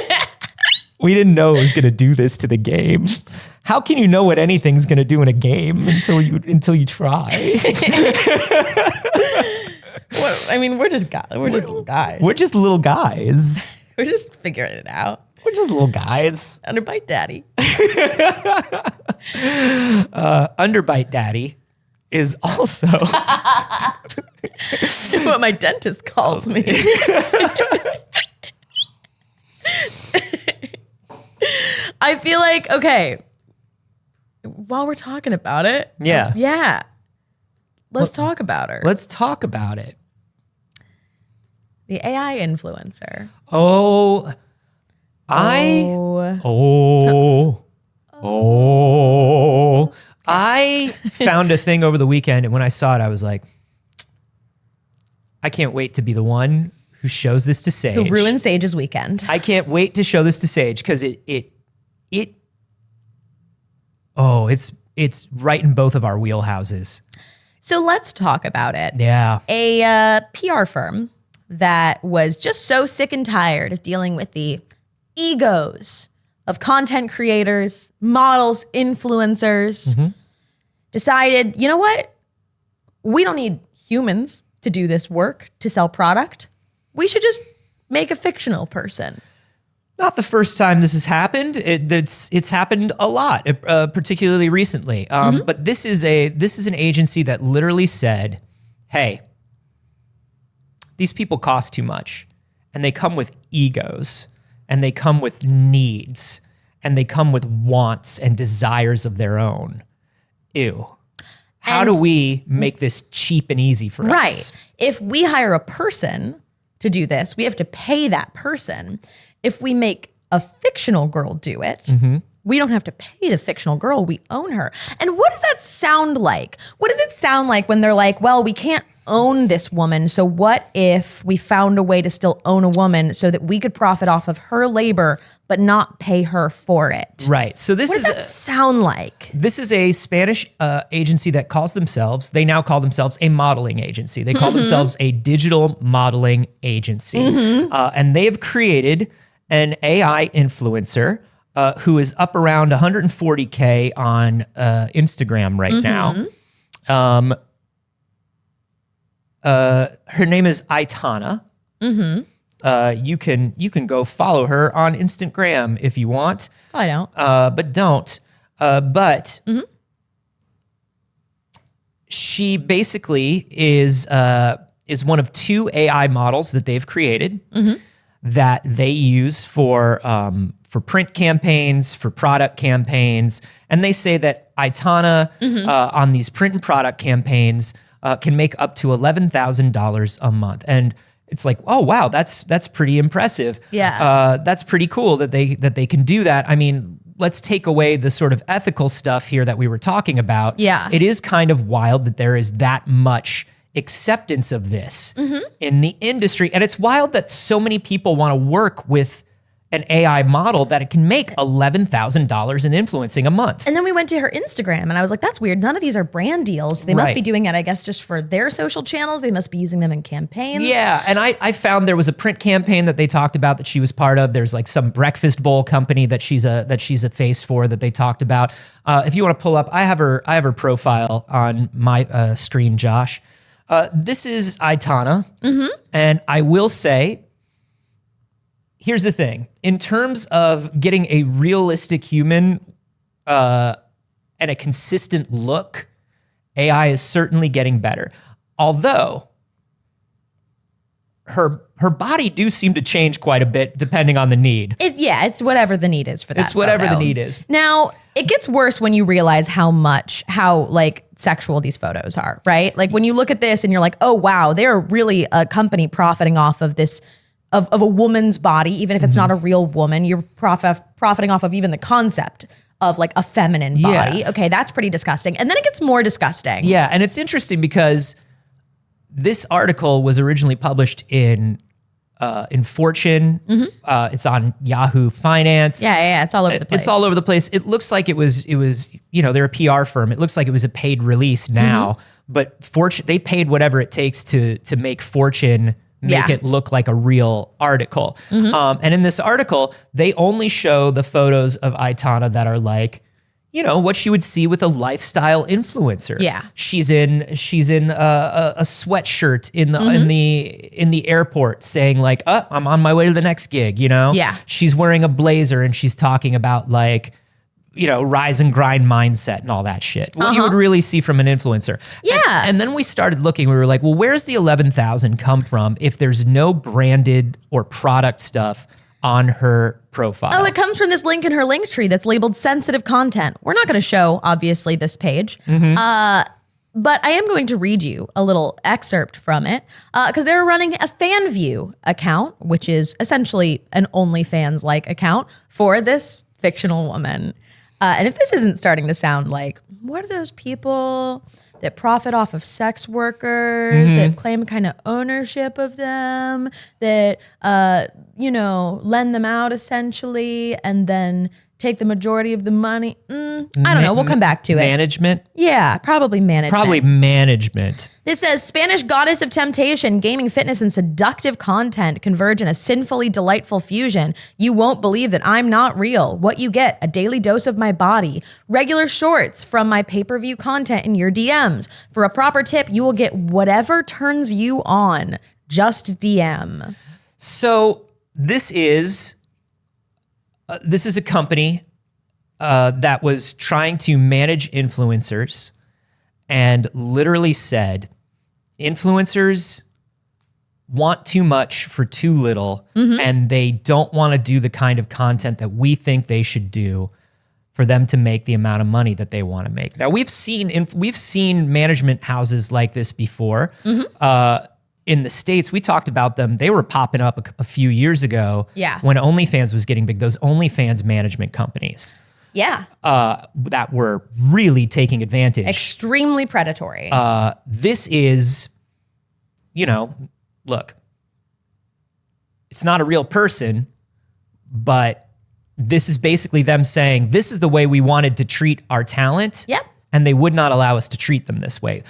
Speaker 1: We didn't know it was going to do this to the game. How can you know what anything's going to do in a game until you try?
Speaker 2: I mean, we're just little guys.
Speaker 1: We're just little guys.
Speaker 2: We're just figuring it out.
Speaker 1: We're just little guys.
Speaker 2: Underbite Daddy.
Speaker 1: Underbite Daddy is also
Speaker 2: what my dentist calls me. I feel like, okay, while we're talking about it.
Speaker 1: Yeah.
Speaker 2: Let's talk about her.
Speaker 1: Let's talk about it.
Speaker 2: The AI influencer.
Speaker 1: I found a thing over the weekend, and when I saw it, I was like, I can't wait to be the one who shows this to Saige.
Speaker 2: Who ruined Saige's weekend.
Speaker 1: I can't wait to show this to Saige because it's right in both of our wheelhouses.
Speaker 2: So let's talk about it.
Speaker 1: Yeah.
Speaker 2: A PR firm that was just so sick and tired of dealing with the egos of content creators, models, influencers, decided, you know what? We don't need humans to do this work, to sell product. We should just make a fictional person.
Speaker 1: Not the first time this has happened. It's happened a lot, particularly recently. But this is an agency that literally said, "Hey, these people cost too much, and they come with egos, and they come with needs, and they come with wants and desires of their own. Ew. How do we make this cheap and easy for us?"
Speaker 2: Right. If we hire a person to do this, we have to pay that person. If we make a fictional girl do it, we don't have to pay the fictional girl. We own her. And what does that sound like? What does it sound like when they're like, well, we can't own this woman. So what if we found a way to still own a woman so that we could profit off of her labor, but not pay her for it?
Speaker 1: Right. So this
Speaker 2: What does that sound like?
Speaker 1: This is a Spanish agency that they now call themselves a modeling agency. They call themselves a digital modeling agency. And they have created an AI influencer who is up around 140K on Instagram right now. Her name is Aitana. You can go follow her on Instagram if you want.
Speaker 2: I don't.
Speaker 1: But don't. But she basically is one of two AI models that they've created that they use for print campaigns, for product campaigns, and they say that Aitana on these print and product campaigns can make up to $11,000 a month. And it's like, oh wow, that's pretty impressive.
Speaker 2: Yeah.
Speaker 1: That's pretty cool that they can do that. I mean, let's take away the sort of ethical stuff here that we were talking about.
Speaker 2: Yeah.
Speaker 1: It is kind of wild that there is that much acceptance of this in the industry. And it's wild that so many people want to work with an AI model that it can make $11,000 in influencing a month.
Speaker 2: And then we went to her Instagram and I was like, that's weird. None of these are brand deals. They must
Speaker 1: Right.
Speaker 2: be doing it, I guess, just for their social channels. They must be using them in campaigns.
Speaker 1: Yeah, and I found there was a print campaign that they talked about that she was part of. There's like some breakfast bowl company that she's a face for that they talked about. If you want to pull up, I have her profile on my screen, Josh. This is Aitana, and I will say, here's the thing. In terms of getting a realistic human and a consistent look, AI is certainly getting better. Although her body do seem to change quite a bit depending on the need.
Speaker 2: It's whatever the need is for that.
Speaker 1: It's whatever
Speaker 2: photo.
Speaker 1: the need is.
Speaker 2: Now, it gets worse when you realize how like sexual these photos are, right? Like when you look at this and you're like, oh wow, they're really a company profiting off of this, of a woman's body, even if it's not a real woman, you're profiting off of even the concept of like a feminine body.
Speaker 1: Yeah.
Speaker 2: Okay, that's pretty disgusting. And then it gets more disgusting.
Speaker 1: Yeah, and it's interesting because this article was originally published in Fortune. It's on Yahoo Finance.
Speaker 2: Yeah, it's all over the place.
Speaker 1: It's all over the place. It looks like it was, they're a PR firm. It looks like it was a paid release now, but Fortune, they paid whatever it takes to make Fortune make it look like a real article. And in this article, they only show the photos of Aitana that are like, what you would see with a lifestyle influencer.
Speaker 2: Yeah.
Speaker 1: She's in a sweatshirt in the airport saying like, I'm on my way to the next gig,
Speaker 2: Yeah.
Speaker 1: She's wearing a blazer and she's talking about like, rise and grind mindset and all that shit. What you would really see from an influencer.
Speaker 2: Yeah.
Speaker 1: And then we started looking, we were like, well, where's the 11,000 come from if there's no branded or product stuff on her profile?
Speaker 2: Oh, it comes from this link in her link tree that's labeled sensitive content. We're not going to show, obviously, this page. But I am going to read you a little excerpt from it because they're running a fan view account, which is essentially an OnlyFans-like account for this fictional woman. And if this isn't starting to sound like, what are those people that profit off of sex workers, that claim kind of ownership of them, that, lend them out essentially, and then take the majority of the money? I don't know. We'll come back to it.
Speaker 1: Management?
Speaker 2: Yeah, probably management.
Speaker 1: Probably management.
Speaker 2: This says, Spanish goddess of temptation, gaming, fitness, and seductive content converge in a sinfully delightful fusion. You won't believe that I'm not real. What you get, a daily dose of my body, regular shorts from my pay-per-view content in your DMs. For a proper tip, you will get whatever turns you on. Just DM.
Speaker 1: So this is a company that was trying to manage influencers and literally said, influencers want too much for too little, and they don't want to do the kind of content that we think they should do for them to make the amount of money that they want to make. Now, we've seen management houses like this before. In the States, we talked about them. They were popping up a few years ago when OnlyFans was getting big, those OnlyFans management companies.
Speaker 2: Yeah.
Speaker 1: That were really taking advantage.
Speaker 2: Extremely predatory.
Speaker 1: This is, look, it's not a real person, but this is basically them saying, this is the way we wanted to treat our talent.
Speaker 2: Yep.
Speaker 1: And they would not allow us to treat them this way.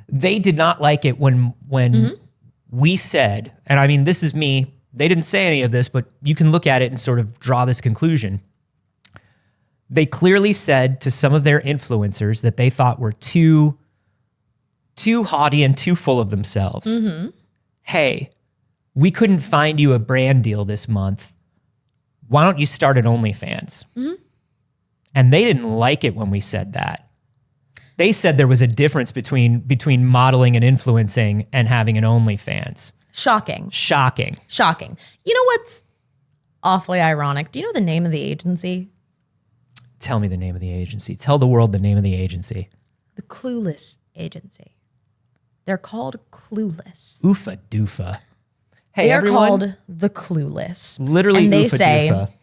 Speaker 1: They did not like it when we said, and I mean, this is me, they didn't say any of this, but you can look at it and sort of draw this conclusion. They clearly said to some of their influencers that they thought were too haughty and too full of themselves. Hey, we couldn't find you a brand deal this month. Why don't you start an OnlyFans? And they didn't like it when we said that. They said there was a difference between modeling and influencing and having an OnlyFans.
Speaker 2: Shocking. You know what's awfully ironic? Do you know the name of the agency?
Speaker 1: Tell me the name of the agency. Tell the world the name of the agency.
Speaker 2: The Clueless Agency. They're called Clueless.
Speaker 1: Oofa doofa. Hey,
Speaker 2: They are
Speaker 1: everyone.
Speaker 2: called The Clueless.
Speaker 1: Literally
Speaker 2: and they
Speaker 1: oofa
Speaker 2: say,
Speaker 1: doofa.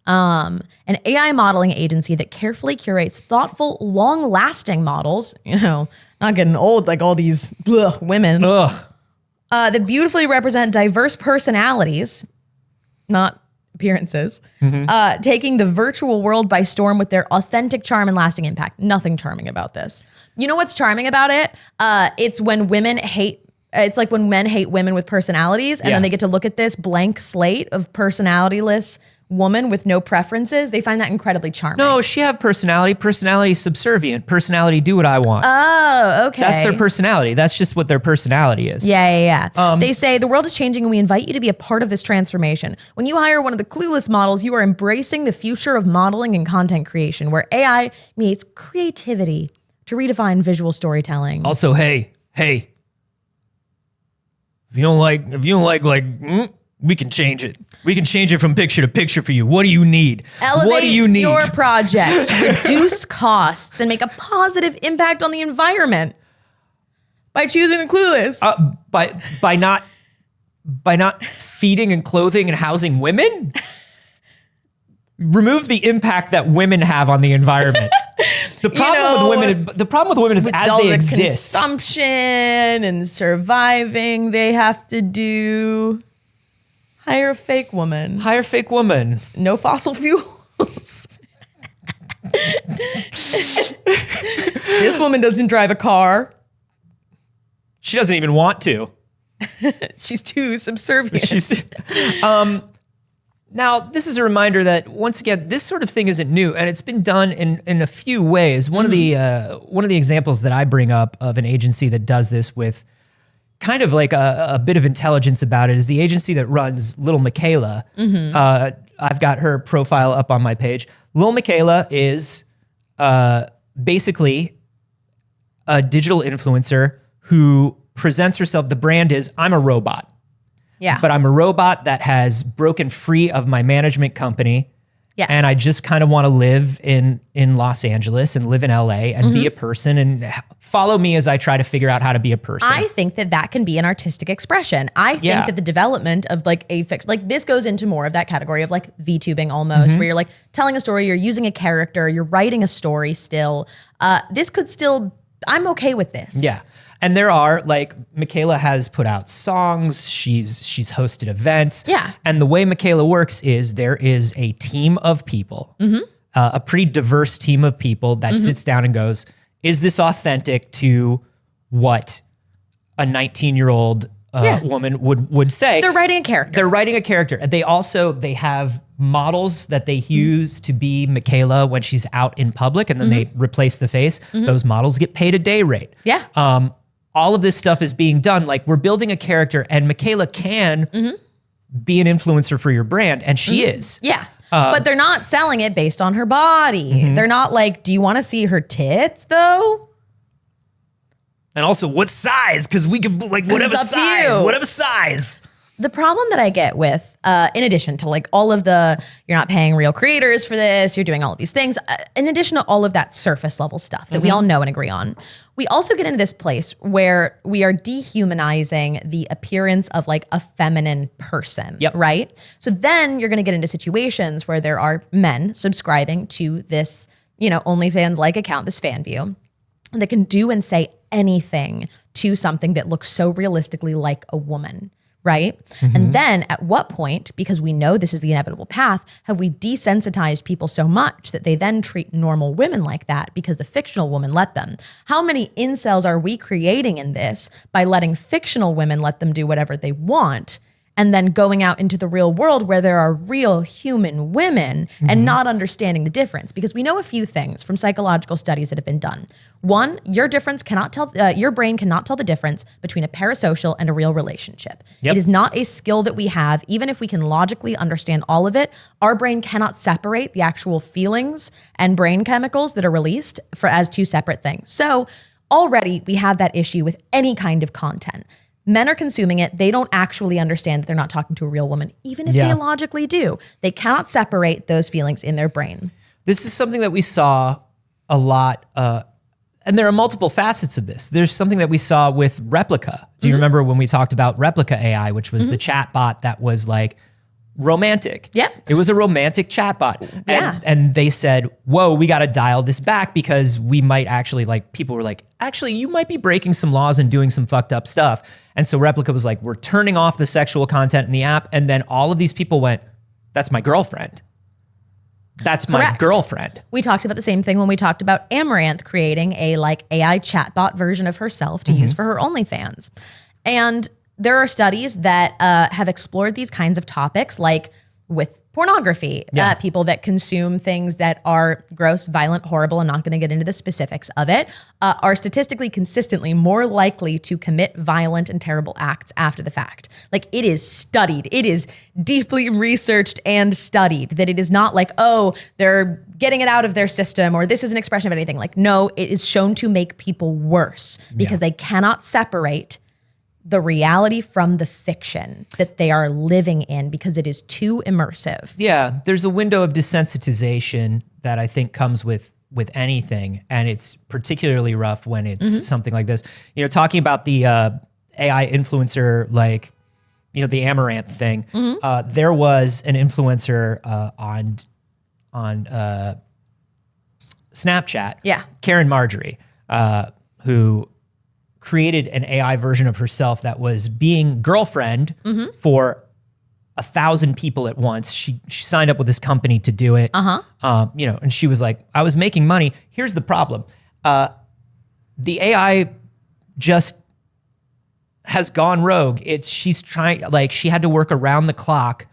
Speaker 2: an AI modeling agency that carefully curates thoughtful, long-lasting models, not getting old like all these women,
Speaker 1: Ugh.
Speaker 2: that beautifully represent diverse personalities, not appearances, taking the virtual world by storm with their authentic charm and lasting impact. Nothing charming about this. You know what's charming about it? It's when women hate. It's like when men hate women with personalities, and
Speaker 1: Yeah.
Speaker 2: then they get to look at this blank slate of personalityless woman with no preferences. They find that incredibly charming.
Speaker 1: No, she have personality. Personality is subservient. Personality do what I want.
Speaker 2: Oh, okay.
Speaker 1: That's their personality. That's just what their personality is.
Speaker 2: Yeah. They say the world is changing and we invite you to be a part of this transformation. When you hire one of the Clueless models, you are embracing the future of modeling and content creation where AI meets creativity to redefine visual storytelling.
Speaker 1: Also, hey, if you don't like, we can change it. We can change it from picture to picture for you. What do you need?
Speaker 2: Elevate
Speaker 1: What do you need?
Speaker 2: your projects, reduce costs, and make a positive impact on the environment by choosing the Clueless.
Speaker 1: by not feeding and clothing and housing women? Remove the impact that women have on the environment. The problem with women is as
Speaker 2: all
Speaker 1: they
Speaker 2: the
Speaker 1: exist.
Speaker 2: consumption and surviving, they have to do hire a fake woman.
Speaker 1: Hire a fake woman.
Speaker 2: No fossil fuels. This woman doesn't drive a car.
Speaker 1: She doesn't even want to.
Speaker 2: She's too subservient.
Speaker 1: She's now, this is a reminder that once again, this sort of thing isn't new, and it's been done in a few ways. One of the examples that I bring up of an agency that does this with kind of like a bit of intelligence about it is the agency that runs Little Michaela. I've got her profile up on my page. Little Michaela is basically a digital influencer who presents herself. The brand is I'm a robot.
Speaker 2: Yeah.
Speaker 1: But I'm a robot that has broken free of my management company.
Speaker 2: Yes.
Speaker 1: And I just kind of want to live in Los Angeles and live in LA and be a person and follow me as I try to figure out how to be a person.
Speaker 2: I think that can be an artistic expression. I think that the development of like a fiction, like this goes into more of that category of like VTubing almost, where you're like telling a story, you're using a character, you're writing a story still. This could still, I'm okay with this.
Speaker 1: Yeah. And there are like Michaela has put out songs. She's hosted events.
Speaker 2: Yeah.
Speaker 1: And the way Michaela works is there is a team of people, a pretty diverse team of people that sits down and goes, is this authentic to what a 19-year-old woman would say?
Speaker 2: They're writing a character.
Speaker 1: They're writing a character. They have models that they use to be Michaela when she's out in public, and then they replace the face. Those models get paid a day rate.
Speaker 2: Yeah.
Speaker 1: All of this stuff is being done. Like we're building a character, and Michaela can be an influencer for your brand, and she is.
Speaker 2: Yeah. But they're not selling it based on her body. They're not like, do you want to see her tits though?
Speaker 1: And also, what size? Because we can like whatever
Speaker 2: it's up to
Speaker 1: size,
Speaker 2: you.
Speaker 1: whatever size.
Speaker 2: The problem that I get with, in addition to like all of the, you're not paying real creators for this, you're doing all of these things, in addition to all of that surface level stuff that we all know and agree on, we also get into this place where we are dehumanizing the appearance of like a feminine person, right? So then you're gonna get into situations where there are men subscribing to this, OnlyFans-like account, this fan view, that can do and say anything to something that looks so realistically like a woman. Right? And then at what point, because we know this is the inevitable path, have we desensitized people so much that they then treat normal women like that because the fictional woman let them? How many incels are we creating in this by letting fictional women let them do whatever they want and then going out into the real world where there are real human women and not understanding the difference? Because we know a few things from psychological studies that have been done. One, your brain cannot tell the difference between a parasocial and a real relationship. It is not a skill that we have. Even if we can logically understand all of it, our brain cannot separate the actual feelings and brain chemicals that are released as two separate things. So already we have that issue with any kind of content. Men are consuming it. They don't actually understand that they're not talking to a real woman, even if they logically do. They cannot separate those feelings in their brain.
Speaker 1: This is something that we saw a lot, and there are multiple facets of this. There's something that we saw with Replica. Do you remember when we talked about Replica AI, which was the chatbot that was like romantic?
Speaker 2: Yep.
Speaker 1: It was a romantic chatbot.
Speaker 2: Yeah.
Speaker 1: And they said, whoa, we got to dial this back because we might actually, like, people were like, actually, you might be breaking some laws and doing some fucked up stuff. And so Replica was like, we're turning off the sexual content in the app. And then all of these people went, that's my girlfriend. That's my
Speaker 2: Correct.
Speaker 1: girlfriend.
Speaker 2: We talked about the same thing when we talked about Amaranth creating a like AI chatbot version of herself to use for her OnlyFans. And there are studies that have explored these kinds of topics, like with pornography, people that consume things that are gross, violent, horrible. I'm not going to get into the specifics of it, are statistically consistently more likely to commit violent and terrible acts after the fact. Like, it is studied. It is deeply researched and studied that it is not like, oh, they're getting it out of their system or this is an expression of anything. Like, no, it is shown to make people worse because they cannot separate the reality from the fiction that they are living in because it is too immersive.
Speaker 1: Yeah, there's a window of desensitization that I think comes with anything, and it's particularly rough when it's something like this. You know, talking about the AI influencer, like, you know, the Amaranth thing. There was an influencer on Snapchat, Karen Marjorie, who created an AI version of herself that was being girlfriend for 1,000 people at once. She signed up with this company to do it. You know, and she was like, I was making money. Here's the problem. The AI just has gone rogue. She's trying, like, she had to work around the clock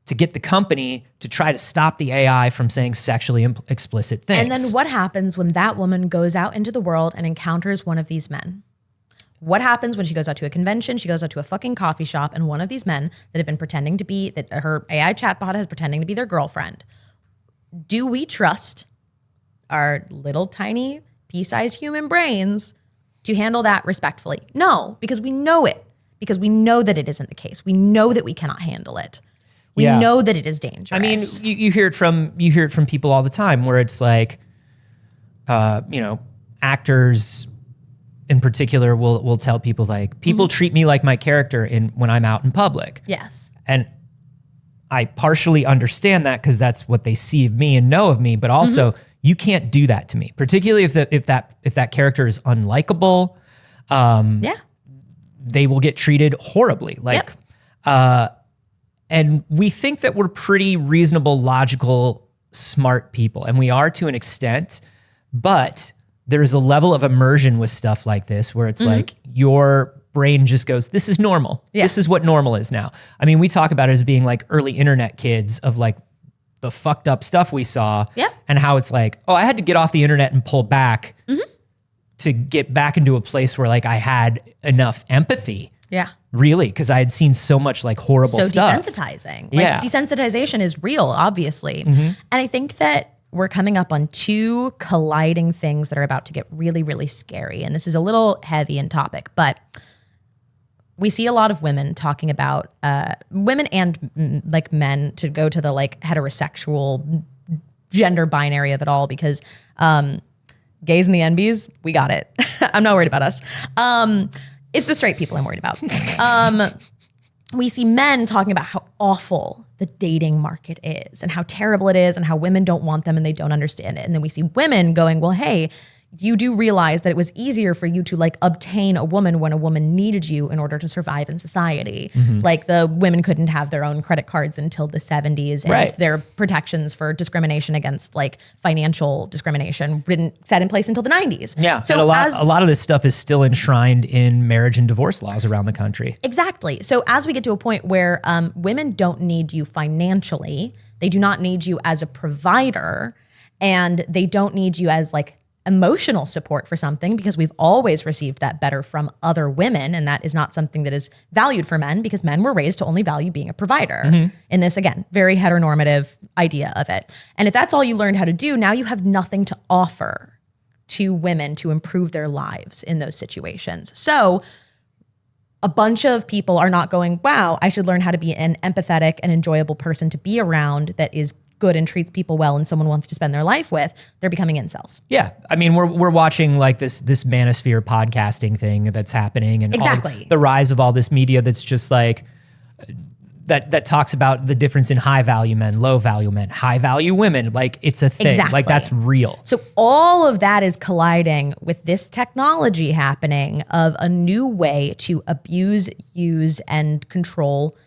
Speaker 1: to get the company to try to stop the AI from saying sexually explicit things.
Speaker 2: And then what happens when that woman goes out into the world and encounters one of these men? What happens when she goes out to a convention, she goes out to a fucking coffee shop, and one of these men that have been pretending to be, that her AI chatbot is pretending to be their girlfriend? Do we trust our little tiny pea-sized human brains to handle that respectfully? No, because we know it. Because we know that it isn't the case. We know that we cannot handle it. We know that it is dangerous.
Speaker 1: I mean, you hear it from people all the time where it's like, you know, actors in particular will tell people like, people treat me like my character when I'm out in public.
Speaker 2: Yes.
Speaker 1: And I partially understand that because that's what they see of me and know of me, but also you can't do that to me, particularly if that character is unlikable. They will get treated horribly. Like, and we think that we're pretty reasonable, logical, smart people, and we are to an extent, but there's a level of immersion with stuff like this where it's like your brain just goes, this is normal. This is what normal is now. I mean, we talk about it as being like early internet kids of like the fucked up stuff we saw and how it's like, oh, I had to get off the internet and pull back to get back into a place where like I had enough empathy.
Speaker 2: Yeah.
Speaker 1: Really, because I had seen so much like horrible stuff.
Speaker 2: Desensitizing. Like desensitization is real, obviously. And I think that we're coming up on two colliding things that are about to get really, really scary. And this is a little heavy in topic, but we see a lot of women talking about women and like men, to go to the like heterosexual gender binary of it all, because gays and the NBs, we got it. I'm not worried about us. It's the straight people I'm worried about. We see men talking about how awful the dating market is and how terrible it is and how women don't want them and they don't understand it. And then we see women going, well, hey, you do realize that it was easier for you to like obtain a woman when a woman needed you in order to survive in society. Like the women couldn't have their own credit cards until the 70s, and their protections for discrimination against like financial discrimination didn't set in place until the 90s.
Speaker 1: Yeah, so and a lot of this stuff is still enshrined in marriage and divorce laws around the country.
Speaker 2: Exactly. So as we get to a point where women don't need you financially, they do not need you as a provider, and they don't need you as like emotional support for something, because we've always received that better from other women, and that is not something that is valued for men, because men were raised to only value being a provider in this, again, very heteronormative idea of it. And if that's all you learned how to do, now you have nothing to offer to women to improve their lives in those situations. So a bunch of people are not going, wow, I should learn how to be an empathetic and enjoyable person to be around that is good and treats people well and someone wants to spend their life with, they're becoming incels.
Speaker 1: Yeah. I mean, we're watching like this manosphere podcasting thing that's happening and
Speaker 2: Exactly.
Speaker 1: the rise of all this media that's just like, that talks about the difference in high value men, low value men, high value women. Like it's a thing.
Speaker 2: Exactly.
Speaker 1: Like that's real.
Speaker 2: So all of that is colliding with this technology happening of a new way to abuse, use, and control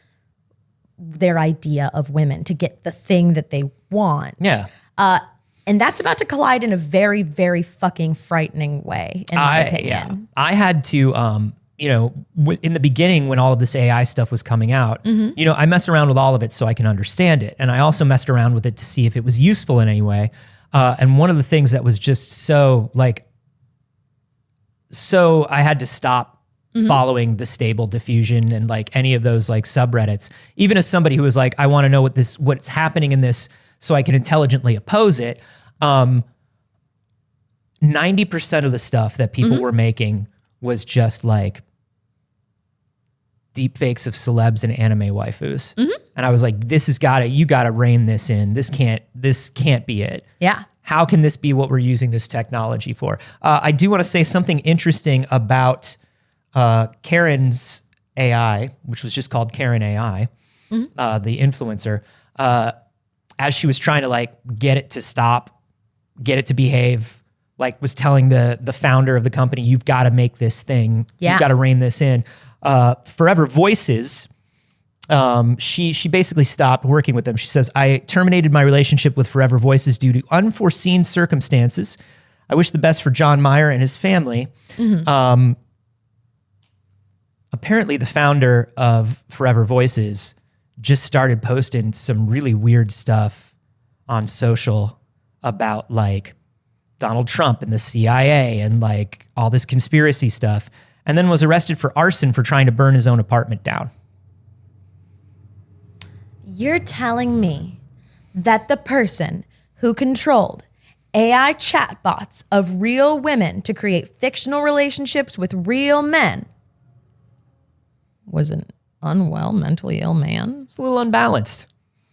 Speaker 2: their idea of women to get the thing that they want.
Speaker 1: Yeah.
Speaker 2: And that's about to collide in a very, very fucking frightening way, in my opinion.
Speaker 1: Yeah. I had to, in the beginning when all of this AI stuff was coming out, I messed around with all of it so I can understand it. And I also messed around with it to see if it was useful in any way. And one of the things that was just so I had to stop following the Stable Diffusion and like any of those like subreddits, even as somebody who was like, I want to know what's happening in this so I can intelligently oppose it. 90% of the stuff that people were making was just like deep fakes of celebs and anime waifus. And I was like, you gotta rein this in. This can't be it.
Speaker 2: Yeah.
Speaker 1: How can this be what we're using this technology for? I do want to say something interesting about Karen's AI, which was just called Karen AI, the influencer, as she was trying to like get it to stop, get it to behave, like was telling the founder of the company, you've got to make this thing, you've got to rein this in. Forever Voices, she basically stopped working with them. She says, I terminated my relationship with Forever Voices due to unforeseen circumstances. I wish the best for John Mayer and his family. Apparently the founder of Forever Voices just started posting some really weird stuff on social about like Donald Trump and the CIA and like all this conspiracy stuff, and then was arrested for arson for trying to burn his own apartment down.
Speaker 2: You're telling me that the person who controlled AI chatbots of real women to create fictional relationships with real men was an unwell, mentally ill man?
Speaker 1: It's a little unbalanced.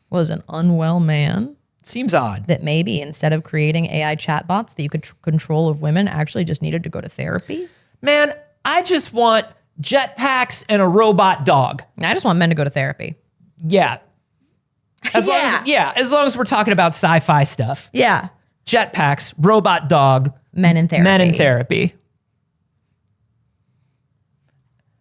Speaker 2: Was an unwell man?
Speaker 1: It seems odd.
Speaker 2: That maybe instead of creating AI chatbots that you could control of women, actually just needed to go to therapy?
Speaker 1: Man, I just want jetpacks and a robot dog.
Speaker 2: I just want men to go to therapy.
Speaker 1: Yeah. As long as we're talking about sci-fi stuff.
Speaker 2: Yeah.
Speaker 1: Jetpacks, robot dog,
Speaker 2: men in therapy.
Speaker 1: Men in therapy.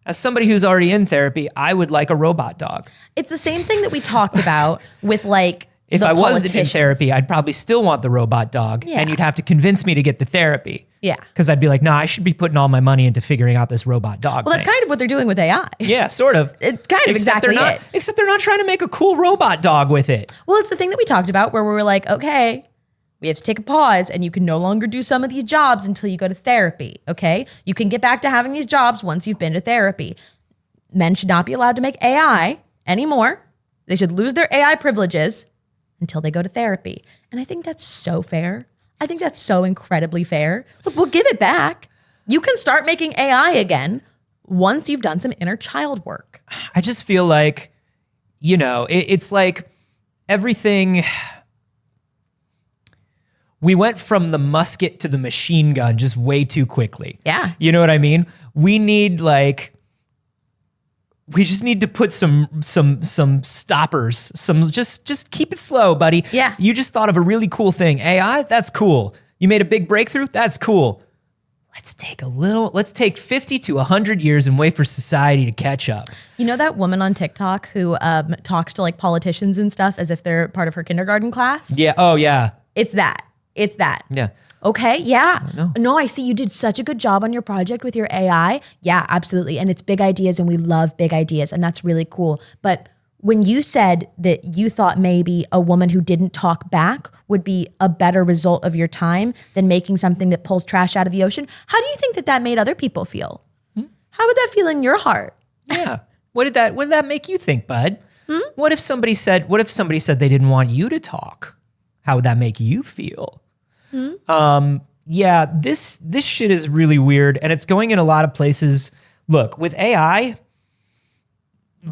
Speaker 1: As somebody who's already in therapy, I would like a robot dog.
Speaker 2: It's the same thing that we talked about with like
Speaker 1: if
Speaker 2: the
Speaker 1: I wasn't in
Speaker 2: politicians.
Speaker 1: therapy, I'd probably still want the robot dog.
Speaker 2: Yeah.
Speaker 1: And you'd have to convince me to get the therapy.
Speaker 2: Yeah.
Speaker 1: Because I'd be like, I should be putting all my money into figuring out this robot dog
Speaker 2: Well, that's
Speaker 1: thing.
Speaker 2: kind of what they're doing with AI.
Speaker 1: Yeah, sort of.
Speaker 2: It's kind of exactly it.
Speaker 1: Except they're not trying to make a cool robot dog with it.
Speaker 2: Well, it's the thing that we talked about where we were like, okay, we have to take a pause and you can no longer do some of these jobs until you go to therapy, okay? You can get back to having these jobs once you've been to therapy. Men should not be allowed to make AI anymore. They should lose their AI privileges until they go to therapy. And I think that's so fair. I think that's so incredibly fair. Look, we'll give it back. You can start making AI again once you've done some inner child work.
Speaker 1: I just feel like, it's like everything. We went from the musket to the machine gun just way too quickly.
Speaker 2: Yeah.
Speaker 1: You know what I mean? We just need to put some stoppers, just keep it slow, buddy.
Speaker 2: Yeah.
Speaker 1: You just thought of a really cool thing. AI, that's cool. You made a big breakthrough, that's cool. Let's take 50 to 100 years and wait for society to catch up.
Speaker 2: You know that woman on TikTok who talks to like politicians and stuff as if they're part of her kindergarten class?
Speaker 1: Yeah. Oh, yeah.
Speaker 2: It's that.
Speaker 1: Yeah.
Speaker 2: Okay, yeah. No, I see you did such a good job on your project with your AI. Yeah, absolutely. And it's big ideas and we love big ideas and that's really cool. But when you said that you thought maybe a woman who didn't talk back would be a better result of your time than making something that pulls trash out of the ocean, how do you think that made other people feel? How would that feel in your heart?
Speaker 1: Yeah. What did that make you think, bud? What if somebody said they didn't want you to talk? How would that make you feel? Yeah, this shit is really weird and it's going in a lot of places. Look, with AI,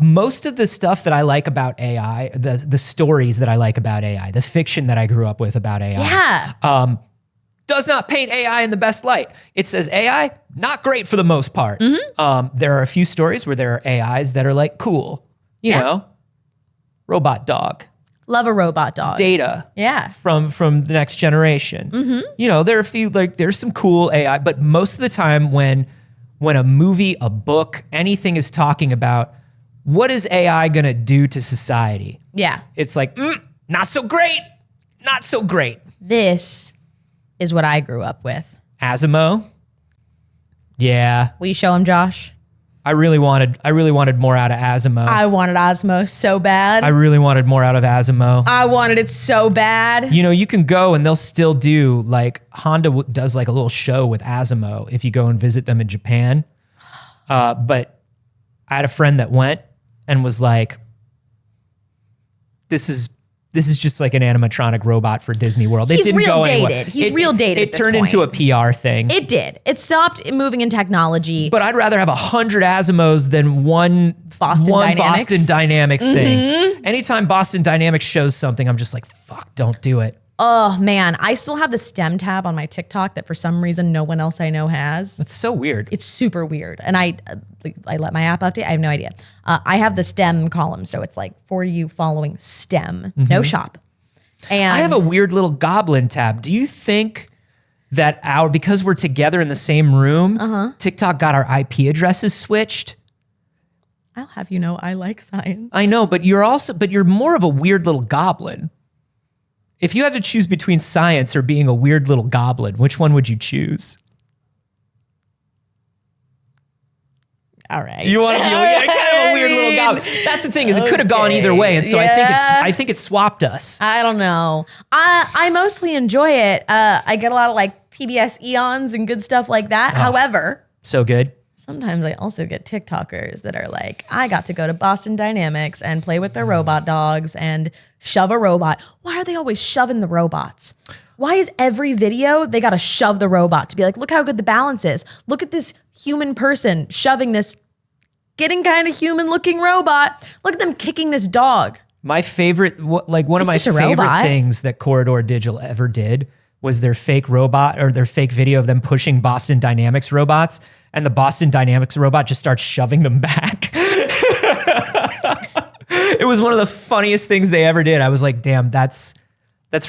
Speaker 1: most of the stuff that I like about AI, the stories that I like about AI, the fiction that I grew up with about AI,
Speaker 2: Yeah.
Speaker 1: does not paint AI in the best light. It says AI, not great for the most part. There are a few stories where there are AIs that are like cool, you know, robot dog,
Speaker 2: Love a robot dog.
Speaker 1: Data.
Speaker 2: Yeah.
Speaker 1: From the next generation. You know, there are a few, like there's some cool AI, but most of the time when a movie, a book, anything is talking about what is AI gonna do to society?
Speaker 2: Yeah.
Speaker 1: It's like, not so great, not so great.
Speaker 2: This is what I grew up with.
Speaker 1: Asimo. Yeah.
Speaker 2: Will you show him, Josh?
Speaker 1: I really wanted more out of Asimo.
Speaker 2: I wanted Osmo so bad.
Speaker 1: I really wanted more out of Asimo.
Speaker 2: I wanted it so bad.
Speaker 1: You know, you can go and they'll still do like Honda does like a little show with Asimo if you go and visit them in Japan. But I had a friend that went and was like, this is just like an animatronic robot for Disney World. It
Speaker 2: He's
Speaker 1: didn't
Speaker 2: real
Speaker 1: go anywhere.
Speaker 2: dated. He's real dated
Speaker 1: It
Speaker 2: at this
Speaker 1: turned
Speaker 2: point.
Speaker 1: into a PR thing.
Speaker 2: It did. It stopped moving in technology.
Speaker 1: But I'd rather have 100 Asimos than one
Speaker 2: Boston Dynamics.
Speaker 1: Boston Dynamics thing. Anytime Boston Dynamics shows something, I'm just like, fuck, don't do it.
Speaker 2: Oh man, I still have the STEM tab on my TikTok that for some reason no one else I know has.
Speaker 1: That's so weird.
Speaker 2: It's super weird. And I let my app update. I have no idea. I have the STEM column. So it's like for you following STEM, no shop. And
Speaker 1: I have a weird little goblin tab. Do you think that because we're together in the same room, TikTok got our IP addresses switched?
Speaker 2: I'll have you know I like science.
Speaker 1: I know, but you're more of a weird little goblin. If you had to choose between science or being a weird little goblin, which one would you choose?
Speaker 2: All right.
Speaker 1: You want to be kind of a weird little goblin. That's the thing, is it could have gone either way, and so I think it swapped us.
Speaker 2: I don't know. I mostly enjoy it. I get a lot of like PBS eons and good stuff like that. However,
Speaker 1: So good.
Speaker 2: sometimes I also get TikTokers that are like, I got to go to Boston Dynamics and play with their robot dogs and shove a robot. Why are they always shoving the robots? Why is every video they got to shove the robot to be like, look how good the balance is. Look at this human person shoving this getting kind of human looking robot. Look at them kicking this dog.
Speaker 1: My favorite, one of my
Speaker 2: just a
Speaker 1: favorite
Speaker 2: robot.
Speaker 1: things that Corridor Digital ever did was their fake robot or their fake video of them pushing Boston Dynamics robots, and the Boston Dynamics robot just starts shoving them back. It was one of the funniest things they ever did. I was like, damn, that's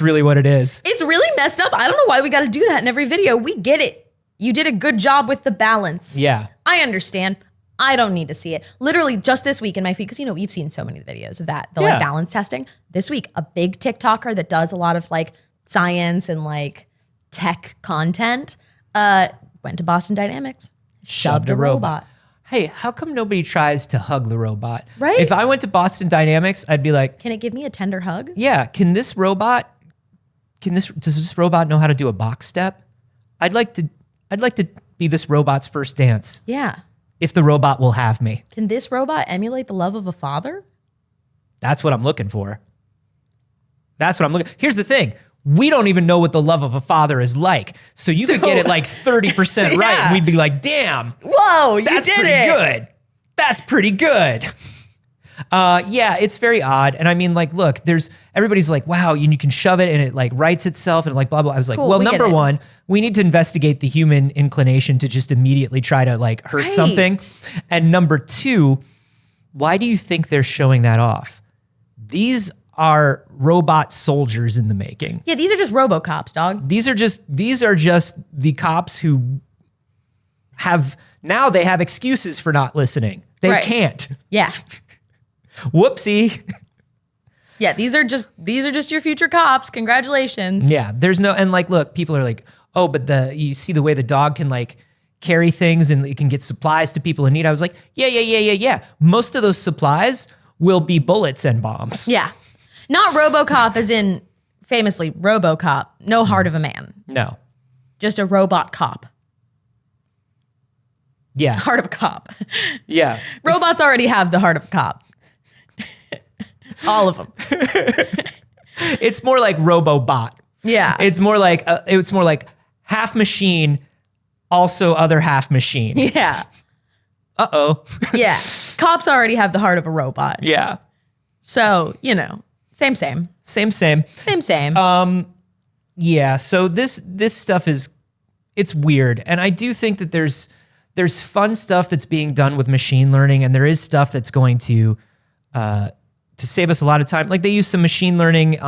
Speaker 1: really what it is.
Speaker 2: It's really messed up. I don't know why we got to do that in every video. We get it. You did a good job with the balance.
Speaker 1: Yeah.
Speaker 2: I understand. I don't need to see it. Literally just this week in my feed, because you know, we've seen so many videos of that, the like balance testing. This week, a big TikToker that does a lot of like science and like tech content went to Boston Dynamics, shoved a robot.
Speaker 1: Hey, how come nobody tries to hug the robot?
Speaker 2: Right?
Speaker 1: If I went to Boston Dynamics, I'd be like,
Speaker 2: Can it give me a tender hug?
Speaker 1: yeah, does this robot know how to do a box step? I'd like to be this robot's first dance.
Speaker 2: Yeah.
Speaker 1: If the robot will have me.
Speaker 2: Can this robot emulate the love of a father?
Speaker 1: That's what I'm looking for. Here's the thing. We don't even know what the love of a father is like. So you could get it like 30% right, and we'd be like, damn.
Speaker 2: Whoa,
Speaker 1: That's pretty good. That's pretty good. Yeah, it's very odd. And I mean, like, look, everybody's like, wow, you can shove it and it like writes itself and like blah, blah. I was like,
Speaker 2: Cool,
Speaker 1: well,
Speaker 2: we get
Speaker 1: number
Speaker 2: it.
Speaker 1: one, we need to investigate the human inclination to just immediately try to like hurt
Speaker 2: Right.
Speaker 1: something. And number two, why do you think they're showing that off? These are robot soldiers in the making.
Speaker 2: Yeah, these are just RoboCops, dog.
Speaker 1: These are just the cops who now they have excuses for not listening. They
Speaker 2: Right.
Speaker 1: can't.
Speaker 2: Yeah.
Speaker 1: Whoopsie.
Speaker 2: Yeah, these are just your future cops. Congratulations.
Speaker 1: Yeah, and like, look, people are like, oh, but you see the way the dog can like carry things and it can get supplies to people in need. I was like, yeah. Most of those supplies will be bullets and bombs.
Speaker 2: Yeah. Not RoboCop as in famously RoboCop, no heart of a man.
Speaker 1: No.
Speaker 2: Just a robot cop.
Speaker 1: Yeah.
Speaker 2: Heart of a cop.
Speaker 1: Yeah.
Speaker 2: Robots already have the heart of a cop. All of them.
Speaker 1: It's more like RoboBot.
Speaker 2: Yeah.
Speaker 1: It's more like half machine, also other half machine.
Speaker 2: Yeah.
Speaker 1: uh-oh.
Speaker 2: Yeah. Cops already have the heart of a robot.
Speaker 1: Yeah.
Speaker 2: So, same.
Speaker 1: Same. Yeah, so this stuff it's weird. And I do think that there's fun stuff that's being done with machine learning, and there is stuff that's going to save us a lot of time. Like they use some machine learning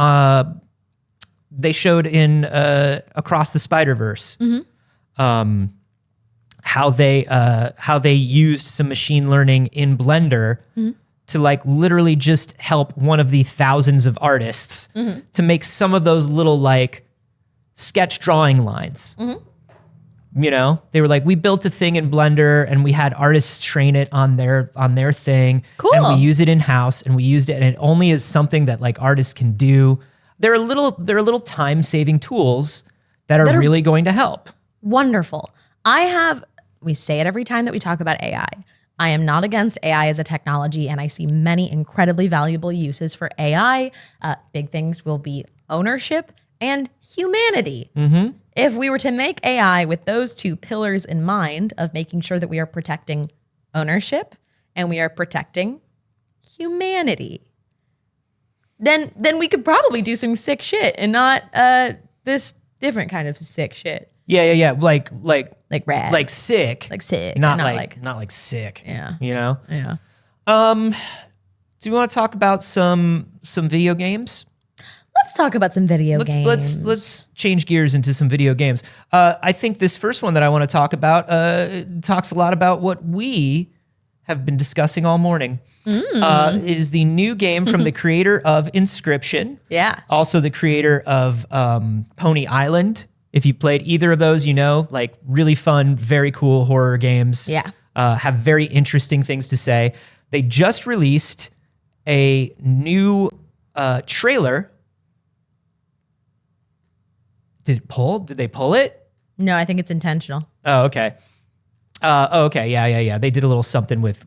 Speaker 1: they showed in Across the Spider-Verse. How they used some machine learning in Blender to like literally just help one of the thousands of artists to make some of those little like sketch drawing lines. They were like, we built a thing in Blender and we had artists train it on their thing.
Speaker 2: Cool.
Speaker 1: And we use it in house and we used it, and it only is something that like artists can do. They're little time saving tools that are really going to help.
Speaker 2: Wonderful. We say it every time that we talk about AI. I am not against AI as a technology, and I see many incredibly valuable uses for AI. Big things will be ownership and humanity. If we were to make AI with those two pillars in mind of making sure that we are protecting ownership and we are protecting humanity, then we could probably do some sick shit and not this different kind of sick shit.
Speaker 1: Yeah. Like
Speaker 2: rad.
Speaker 1: Like sick.
Speaker 2: Like sick.
Speaker 1: Not like sick.
Speaker 2: Yeah.
Speaker 1: Yeah. Do you want to talk about some video games?
Speaker 2: Let's talk about some video games.
Speaker 1: Let's change gears into some video games. I think this first one that I want to talk about talks a lot about what we have been discussing all morning. It is the new game from the creator of Inscription.
Speaker 2: Yeah.
Speaker 1: Also the creator of Pony Island. If you played either of those, like really fun, very cool horror games.
Speaker 2: Yeah.
Speaker 1: Have very interesting things to say. They just released a new trailer. Did they pull it?
Speaker 2: No, I think it's intentional.
Speaker 1: Oh, okay. Okay. Yeah. They did a little something with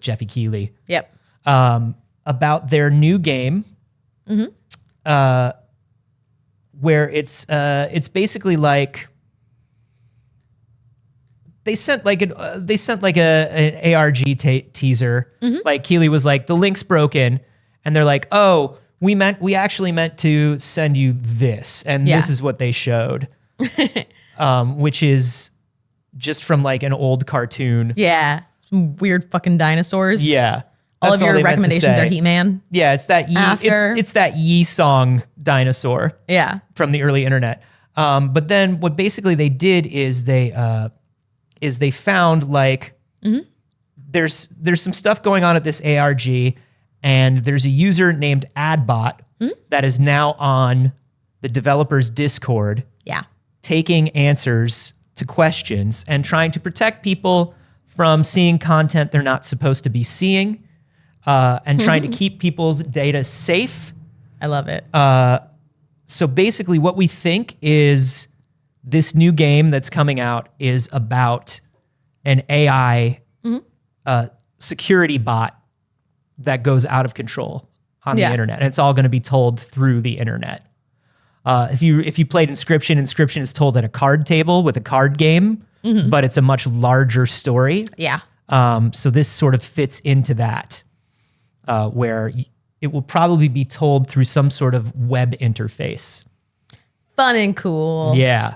Speaker 1: Jeffy Keighley.
Speaker 2: Yep.
Speaker 1: About their new game. Where it's basically like they sent like an ARG teaser. Like Keighley was like, the link's broken, and they're like, oh, we actually meant to send you this, and this is what they showed, which is just from like an old cartoon.
Speaker 2: Yeah, some weird fucking dinosaurs.
Speaker 1: Yeah.
Speaker 2: All
Speaker 1: That's
Speaker 2: of your
Speaker 1: they meant to
Speaker 2: recommendations
Speaker 1: say.
Speaker 2: are He-Man.
Speaker 1: Yeah, it's that it's that Yee song dinosaur.
Speaker 2: Yeah.
Speaker 1: From the early internet. But then what basically they did is they found like there's some stuff going on at this ARG, and there's a user named Adbot that is now on the developer's Discord.
Speaker 2: Yeah.
Speaker 1: Taking answers to questions and trying to protect people from seeing content they're not supposed to be seeing. And trying to keep people's data safe.
Speaker 2: I love it.
Speaker 1: So basically what we think is this new game that's coming out is about an AI security bot that goes out of control on the internet. And it's all going to be told through the internet. If you played Inscription is told at a card table with a card game, but it's a much larger story.
Speaker 2: Yeah.
Speaker 1: So this sort of fits into that. Where it will probably be told through some sort of web interface.
Speaker 2: Fun and cool.
Speaker 1: Yeah.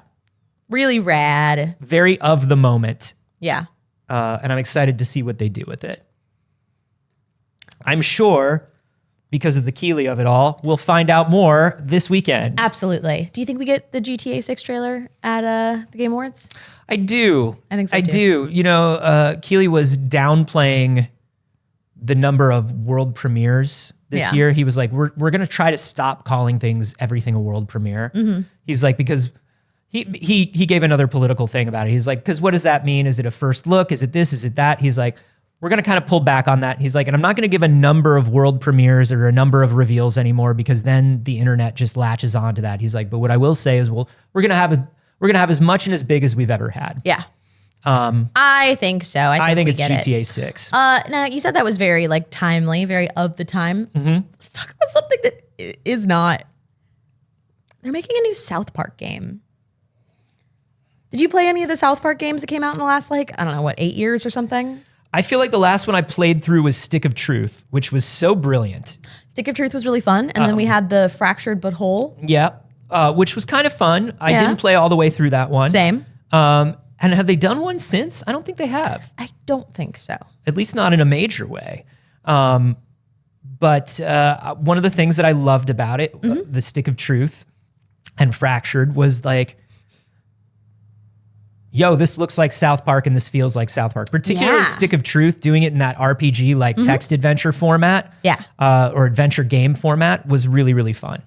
Speaker 2: Really rad.
Speaker 1: Very of the moment.
Speaker 2: Yeah.
Speaker 1: And I'm excited to see what they do with it. I'm sure, because of the Keighley of it all, we'll find out more this weekend.
Speaker 2: Absolutely. Do you think we get the GTA 6 trailer at the Game Awards?
Speaker 1: I do.
Speaker 2: I think so,
Speaker 1: I
Speaker 2: too.
Speaker 1: do. Keighley was downplaying the number of world premieres this year. He was like, we're going to try to stop calling everything a world premiere. He's like, because he gave another political thing about it. He's like, because what does that mean? Is it a first look? Is it this? Is it that? He's like, we're going to kind of pull back on that. He's like, and I'm not going to give a number of world premieres or a number of reveals anymore, because then the internet just latches onto that. He's like, but what I will say is, we're going to have as much and as big as we've ever had.
Speaker 2: Yeah. I think so. I think
Speaker 1: it's
Speaker 2: get
Speaker 1: GTA
Speaker 2: it.
Speaker 1: 6.
Speaker 2: Now you said that was very like timely, very of the time. Let's talk about something that is not. They're making a new South Park game. Did you play any of the South Park games that came out in the last 8 years or something?
Speaker 1: I feel like the last one I played through was Stick of Truth, which was so brilliant.
Speaker 2: Stick of Truth was really fun. And then we had the Fractured But Whole.
Speaker 1: Yeah, which was kind of fun. I
Speaker 2: Yeah.
Speaker 1: didn't play all the way through that one.
Speaker 2: Same.
Speaker 1: And have they done one since? I don't think they have.
Speaker 2: I don't think so.
Speaker 1: At least not in a major way. But one of the things that I loved about it, the Stick of Truth and Fractured, was like, yo, this looks like South Park and this feels like South Park. Particularly
Speaker 2: Yeah.
Speaker 1: Stick of Truth, doing it in that RPG like text adventure format,
Speaker 2: Yeah.
Speaker 1: or adventure game format was really, really fun.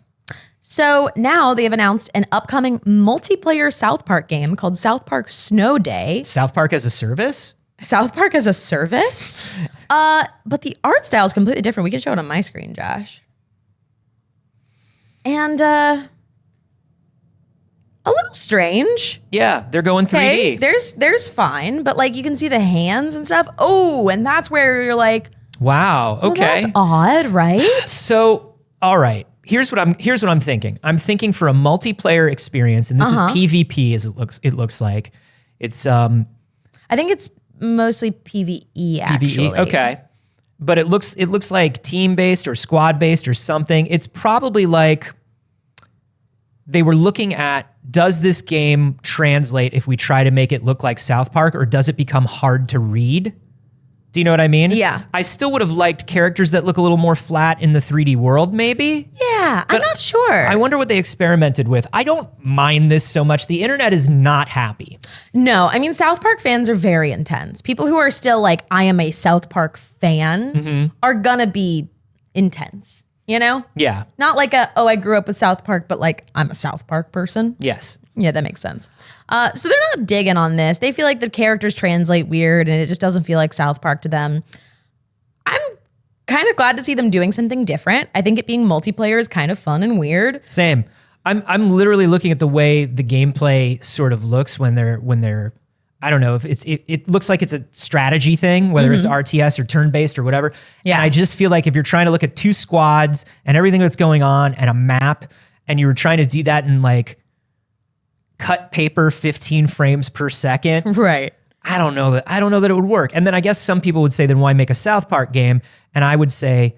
Speaker 2: So now they have announced an upcoming multiplayer South Park game called South Park Snow Day.
Speaker 1: South Park as a service?
Speaker 2: South Park as a service? But the art style is completely different. We can show it on my screen, Josh. And a little strange.
Speaker 1: Yeah, they're going 3D.
Speaker 2: Okay, there's fine, but like you can see the hands and stuff. Oh, and that's where you're like,
Speaker 1: Wow.
Speaker 2: well,
Speaker 1: Okay.
Speaker 2: that's odd, right?
Speaker 1: So, all right. Here's what I'm thinking. I'm thinking for a multiplayer experience, and this is PvP as it looks like. It's
Speaker 2: I think it's mostly PvE actually.
Speaker 1: PvE. Okay. But it looks like team-based or squad-based or something. It's probably like they were looking at, does this game translate if we try to make it look like South Park, or does it become hard to read? Do you know what I mean?
Speaker 2: Yeah.
Speaker 1: I still would have liked characters that look a little more flat in the 3D world, maybe.
Speaker 2: Yeah, I'm not sure.
Speaker 1: I wonder what they experimented with. I don't mind this so much. The internet is not happy.
Speaker 2: No, I mean, South Park fans are very intense. People who are still like, I am a South Park fan are gonna be intense, you know?
Speaker 1: Yeah.
Speaker 2: Not like I grew up with South Park, but like, I'm a South Park person.
Speaker 1: Yes.
Speaker 2: Yeah, that makes sense. So they're not digging on this. They feel like the characters translate weird and it just doesn't feel like South Park to them. I'm kind of glad to see them doing something different. I think it being multiplayer is kind of fun and weird.
Speaker 1: Same. I'm literally looking at the way the gameplay sort of looks when they're I don't know if it looks like it's a strategy thing, whether it's RTS or turn-based or whatever.
Speaker 2: Yeah.
Speaker 1: And I just feel like if you're trying to look at two squads and everything that's going on and a map, and you were trying to do that in like cut paper 15 frames per second.
Speaker 2: Right.
Speaker 1: I don't know that it would work. And then I guess some people would say, then why make a South Park game? And I would say,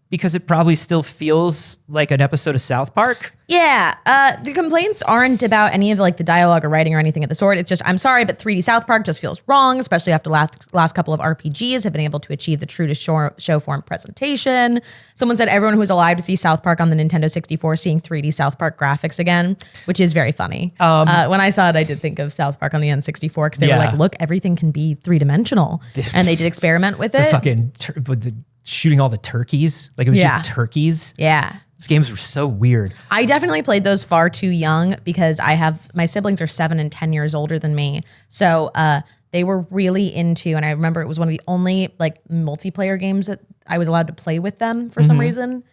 Speaker 1: because it probably still feels like an episode of South Park.
Speaker 2: Yeah, the complaints aren't about any of like the dialogue or writing or anything of the sort. It's just, I'm sorry, but 3D South Park just feels wrong, especially after last couple of RPGs have been able to achieve the true to show form presentation. Someone said everyone who was alive to see South Park on the Nintendo 64 seeing 3D South Park graphics again, which is very funny. When I saw it, I did think of South Park on the N64 because they were like, look, everything can be three-dimensional. And they did experiment with it.
Speaker 1: With the shooting all the turkeys. Like it was just turkeys.
Speaker 2: Yeah.
Speaker 1: These games were so weird.
Speaker 2: I definitely played those far too young because my siblings are 7 and 10 years older than me. So they were really into, and I remember it was one of the only like multiplayer games that I was allowed to play with them for some reason.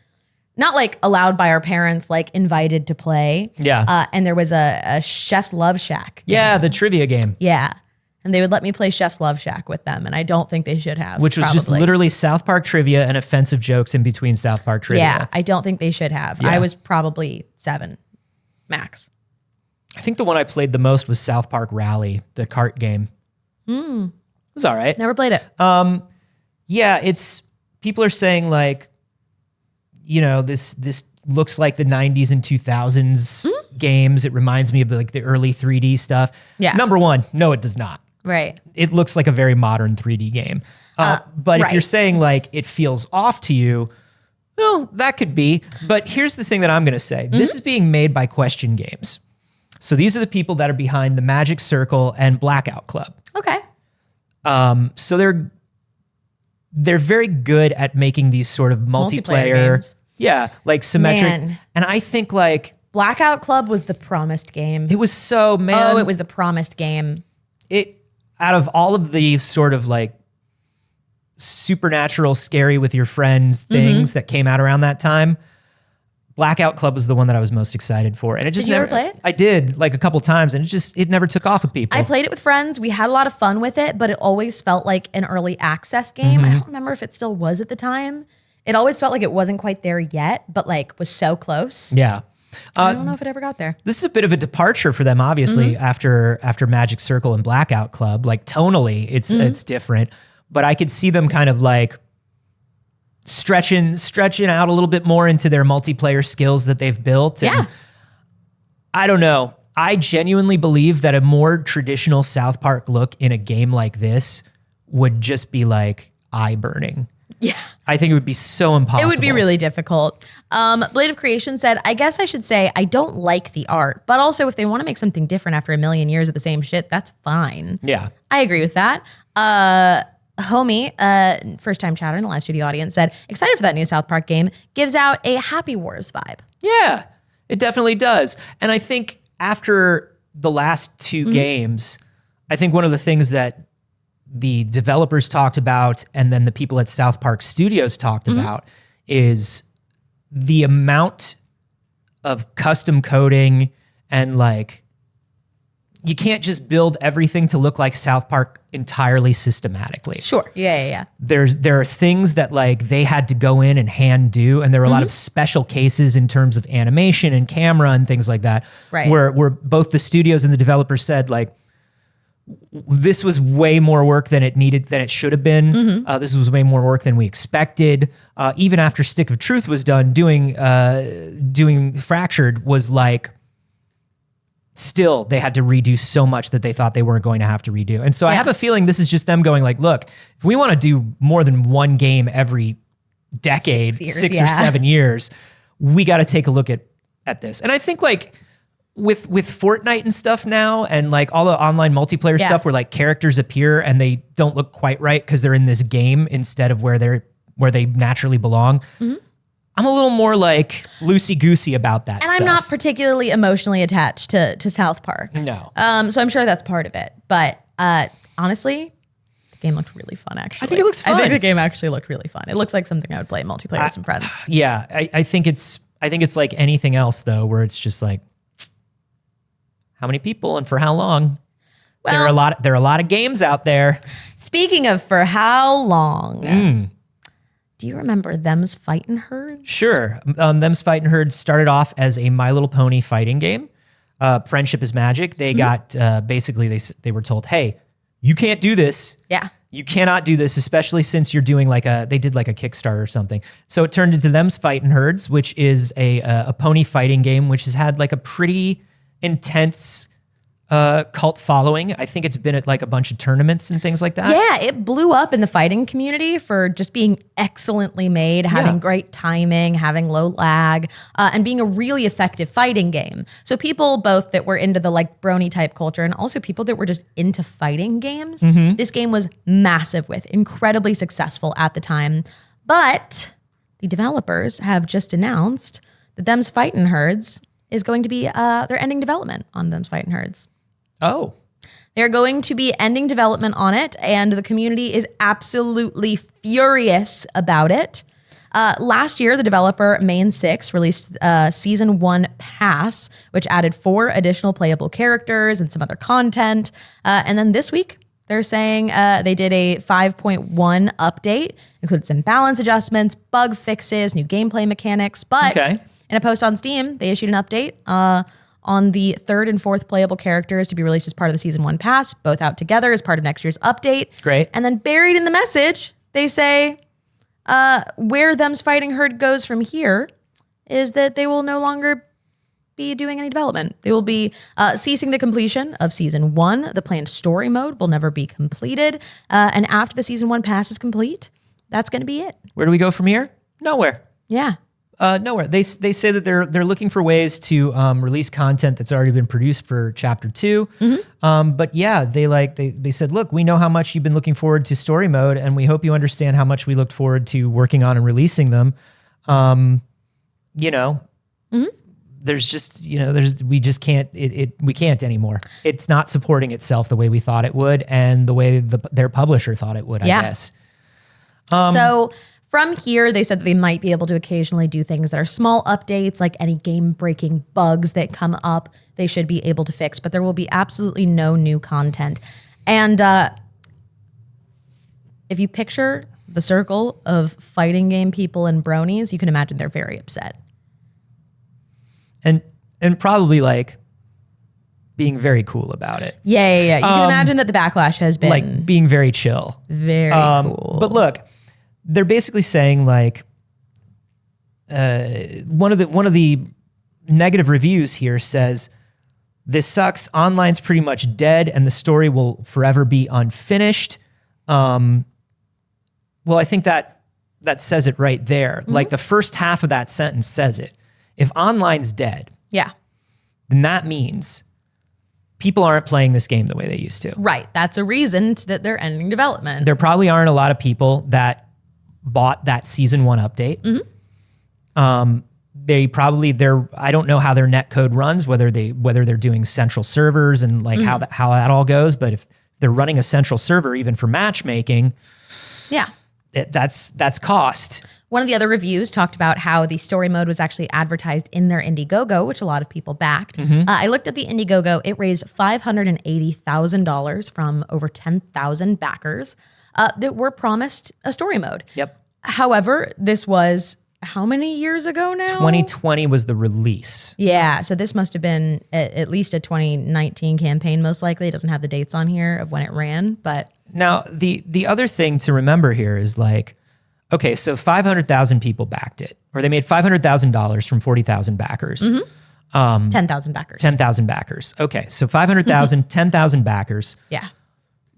Speaker 2: Not like allowed by our parents, like invited to play.
Speaker 1: Yeah.
Speaker 2: And there was a Chef's Love Shack game.
Speaker 1: Yeah, the trivia game.
Speaker 2: Yeah. And they would let me play Chef's Love Shack with them. And I don't think they should have.
Speaker 1: Which was just
Speaker 2: probably.
Speaker 1: literally South Park trivia and offensive jokes in between South Park trivia.
Speaker 2: Yeah, I don't think they should have.
Speaker 1: Yeah.
Speaker 2: I was probably 7 max.
Speaker 1: I think the one I played the most was South Park Rally, the kart game. It was all right.
Speaker 2: Never played it.
Speaker 1: Yeah, it's people are saying like, you know, this looks like the 90s and 2000s games. It reminds me of the early 3D stuff.
Speaker 2: Yeah.
Speaker 1: Number one, no, it does not.
Speaker 2: Right.
Speaker 1: It looks like a very modern 3D game. But if you're saying like it feels off to you, well, that could be. But here's the thing that I'm going to say. This is being made by Question Games. So these are the people that are behind the Magic Circle and Blackout Club.
Speaker 2: Okay.
Speaker 1: So they're very good at making these sort of multiplayer
Speaker 2: games.
Speaker 1: Yeah, like symmetric.
Speaker 2: Man.
Speaker 1: And I think like
Speaker 2: Blackout Club was the promised game.
Speaker 1: it was so, man.
Speaker 2: Oh, it was the promised game.
Speaker 1: It out of all of the sort of like supernatural scary with your friends things that came out around that time, Blackout Club was the one that I was most excited for. And it just
Speaker 2: Did you
Speaker 1: never
Speaker 2: ever play it?
Speaker 1: I did like a couple times and it never took off with people.
Speaker 2: I played it with friends. We had a lot of fun with it, but it always felt like an early access game. I don't remember if it still was at the time. It always felt like it wasn't quite there yet, but like was so close.
Speaker 1: Yeah.
Speaker 2: I don't know if it ever got there.
Speaker 1: This is a bit of a departure for them, obviously, after Magic Circle and Blackout Club. Like tonally, it's different, but I could see them kind of like stretching out a little bit more into their multiplayer skills that they've built. And
Speaker 2: Yeah.
Speaker 1: I don't know. I genuinely believe that a more traditional South Park look in a game like this would just be like eye burning.
Speaker 2: Yeah.
Speaker 1: I think it would be so impossible.
Speaker 2: It would be really difficult. Blade of Creation said, I guess I should say I don't like the art, but also if they want to make something different after a million years of the same shit, that's fine.
Speaker 1: Yeah.
Speaker 2: I agree with that. Homie, first time chatter in the live studio audience, said, excited for that new South Park game. Gives out a Happy Wars vibe.
Speaker 1: Yeah, it definitely does. And I think after the last two games, I think one of the things that the developers talked about and then the people at South Park Studios talked about is the amount of custom coding and like, you can't just build everything to look like South Park entirely systematically.
Speaker 2: Sure. Yeah.
Speaker 1: There are things that like they had to go in and hand do, and there were a lot of special cases in terms of animation and camera and things like that.
Speaker 2: Right.
Speaker 1: Where both the studios and the developers said like, this was way more work than it should have been. This was way more work than we expected. Even after Stick of Truth was done, doing Fractured was like, still they had to redo so much that they thought they weren't going to have to redo. And so I have a feeling this is just them going like, look, if we want to do more than one game every decade, 6 or 7 years, we got to take a look at this. And I think like with Fortnite and stuff now and like all the online multiplayer stuff where like characters appear and they don't look quite right because they're in this game instead of where they naturally belong. I'm a little more like loosey-goosey about that stuff.
Speaker 2: And I'm not particularly emotionally attached to South Park.
Speaker 1: No.
Speaker 2: So I'm sure that's part of it. But honestly, the game looked really fun, actually.
Speaker 1: I think it looks fun.
Speaker 2: I think the game actually looked really fun. It looks like something I would play multiplayer with some friends.
Speaker 1: Yeah, I think it's like anything else though, where it's just like, how many people and for how long?
Speaker 2: Well,
Speaker 1: there are a lot of games out there.
Speaker 2: Speaking of for how long, do you remember Them's Fightin' Herds?
Speaker 1: Sure. Them's Fightin' Herds started off as a My Little Pony fighting game. Friendship is Magic. They got, basically they were told, hey, you can't do this.
Speaker 2: Yeah.
Speaker 1: You cannot do this, especially since you're doing they did like a Kickstarter or something. So it turned into Them's Fightin' Herds, which is a pony fighting game, which has had like a pretty intense cult following. I think it's been at like a bunch of tournaments and things like that.
Speaker 2: Yeah, it blew up in the fighting community for just being excellently made, having great timing, having low lag, and being a really effective fighting game. So people both that were into the like brony type culture and also people that were just into fighting games, this game was massive with, incredibly successful at the time. But the developers have just announced that Them's Fightin' Herds is going to be, they're ending development on Them's Fightin' Herds.
Speaker 1: Oh.
Speaker 2: They're going to be ending development on it, and the community is absolutely furious about it. Last year, the developer Main6 released Season 1 Pass, which added 4 additional playable characters and some other content. And then this week, they're saying they did a 5.1 update, included some balance adjustments, bug fixes, new gameplay mechanics. But in a post on Steam, they issued an update on the 3rd and 4th playable characters to be released as part of the Season 1 Pass, both out together as part of next year's update.
Speaker 1: Great.
Speaker 2: And then buried in the message, they say where Them's Fighting Herd goes from here is that they will no longer be doing any development. They will be ceasing the completion of Season 1. The planned story mode will never be completed. And after the Season 1 Pass is complete, that's going to be it.
Speaker 1: Where do we go from here? Nowhere.
Speaker 2: Yeah.
Speaker 1: Nowhere. They say that they're looking for ways to release content that's already been produced for Chapter 2. But yeah, they said, look, we know how much you've been looking forward to story mode, and we hope you understand how much we looked forward to working on and releasing them. There's just we just can't we can't anymore. It's not supporting itself the way we thought it would, and the way their publisher thought it would. I guess.
Speaker 2: So from here, they said that they might be able to occasionally do things that are small updates, like any game-breaking bugs that come up, they should be able to fix, but there will be absolutely no new content. And if you picture the circle of fighting game people and bronies, you can imagine they're very upset.
Speaker 1: and probably like being very cool about it.
Speaker 2: Yeah. You can imagine that the backlash has been
Speaker 1: Like being very chill.
Speaker 2: very cool.
Speaker 1: But look, they're basically saying like one of the negative reviews here says, "This sucks. Online's pretty much dead, and the story will forever be unfinished." Well, I think that says it right there. Like the first half of that sentence says it. If online's dead,
Speaker 2: yeah.
Speaker 1: then that means people aren't playing this game the way they used to.
Speaker 2: Right. That's a reason that they're ending development.
Speaker 1: There probably aren't a lot of people that bought that season 1 update. I don't know how their net code runs, whether they're doing central servers and like how that all goes. But if they're running a central server, even for matchmaking,
Speaker 2: yeah.
Speaker 1: That's cost.
Speaker 2: One of the other reviews talked about how the story mode was actually advertised in their Indiegogo, which a lot of people backed. I looked at the Indiegogo. It raised $580,000 from over 10,000 backers that were promised a story mode.
Speaker 1: Yep.
Speaker 2: However, this was how many years ago now?
Speaker 1: 2020 was the release.
Speaker 2: Yeah, so this must have been at least a 2019 campaign, most likely. It doesn't have the dates on here of when it ran, but...
Speaker 1: Now, the other thing to remember here is like, okay, so 500,000 people backed it, or they made $500,000 from 40,000 backers.
Speaker 2: 10,000 backers.
Speaker 1: 10,000 backers. Okay, so 500,000, 10,000 backers.
Speaker 2: Yeah.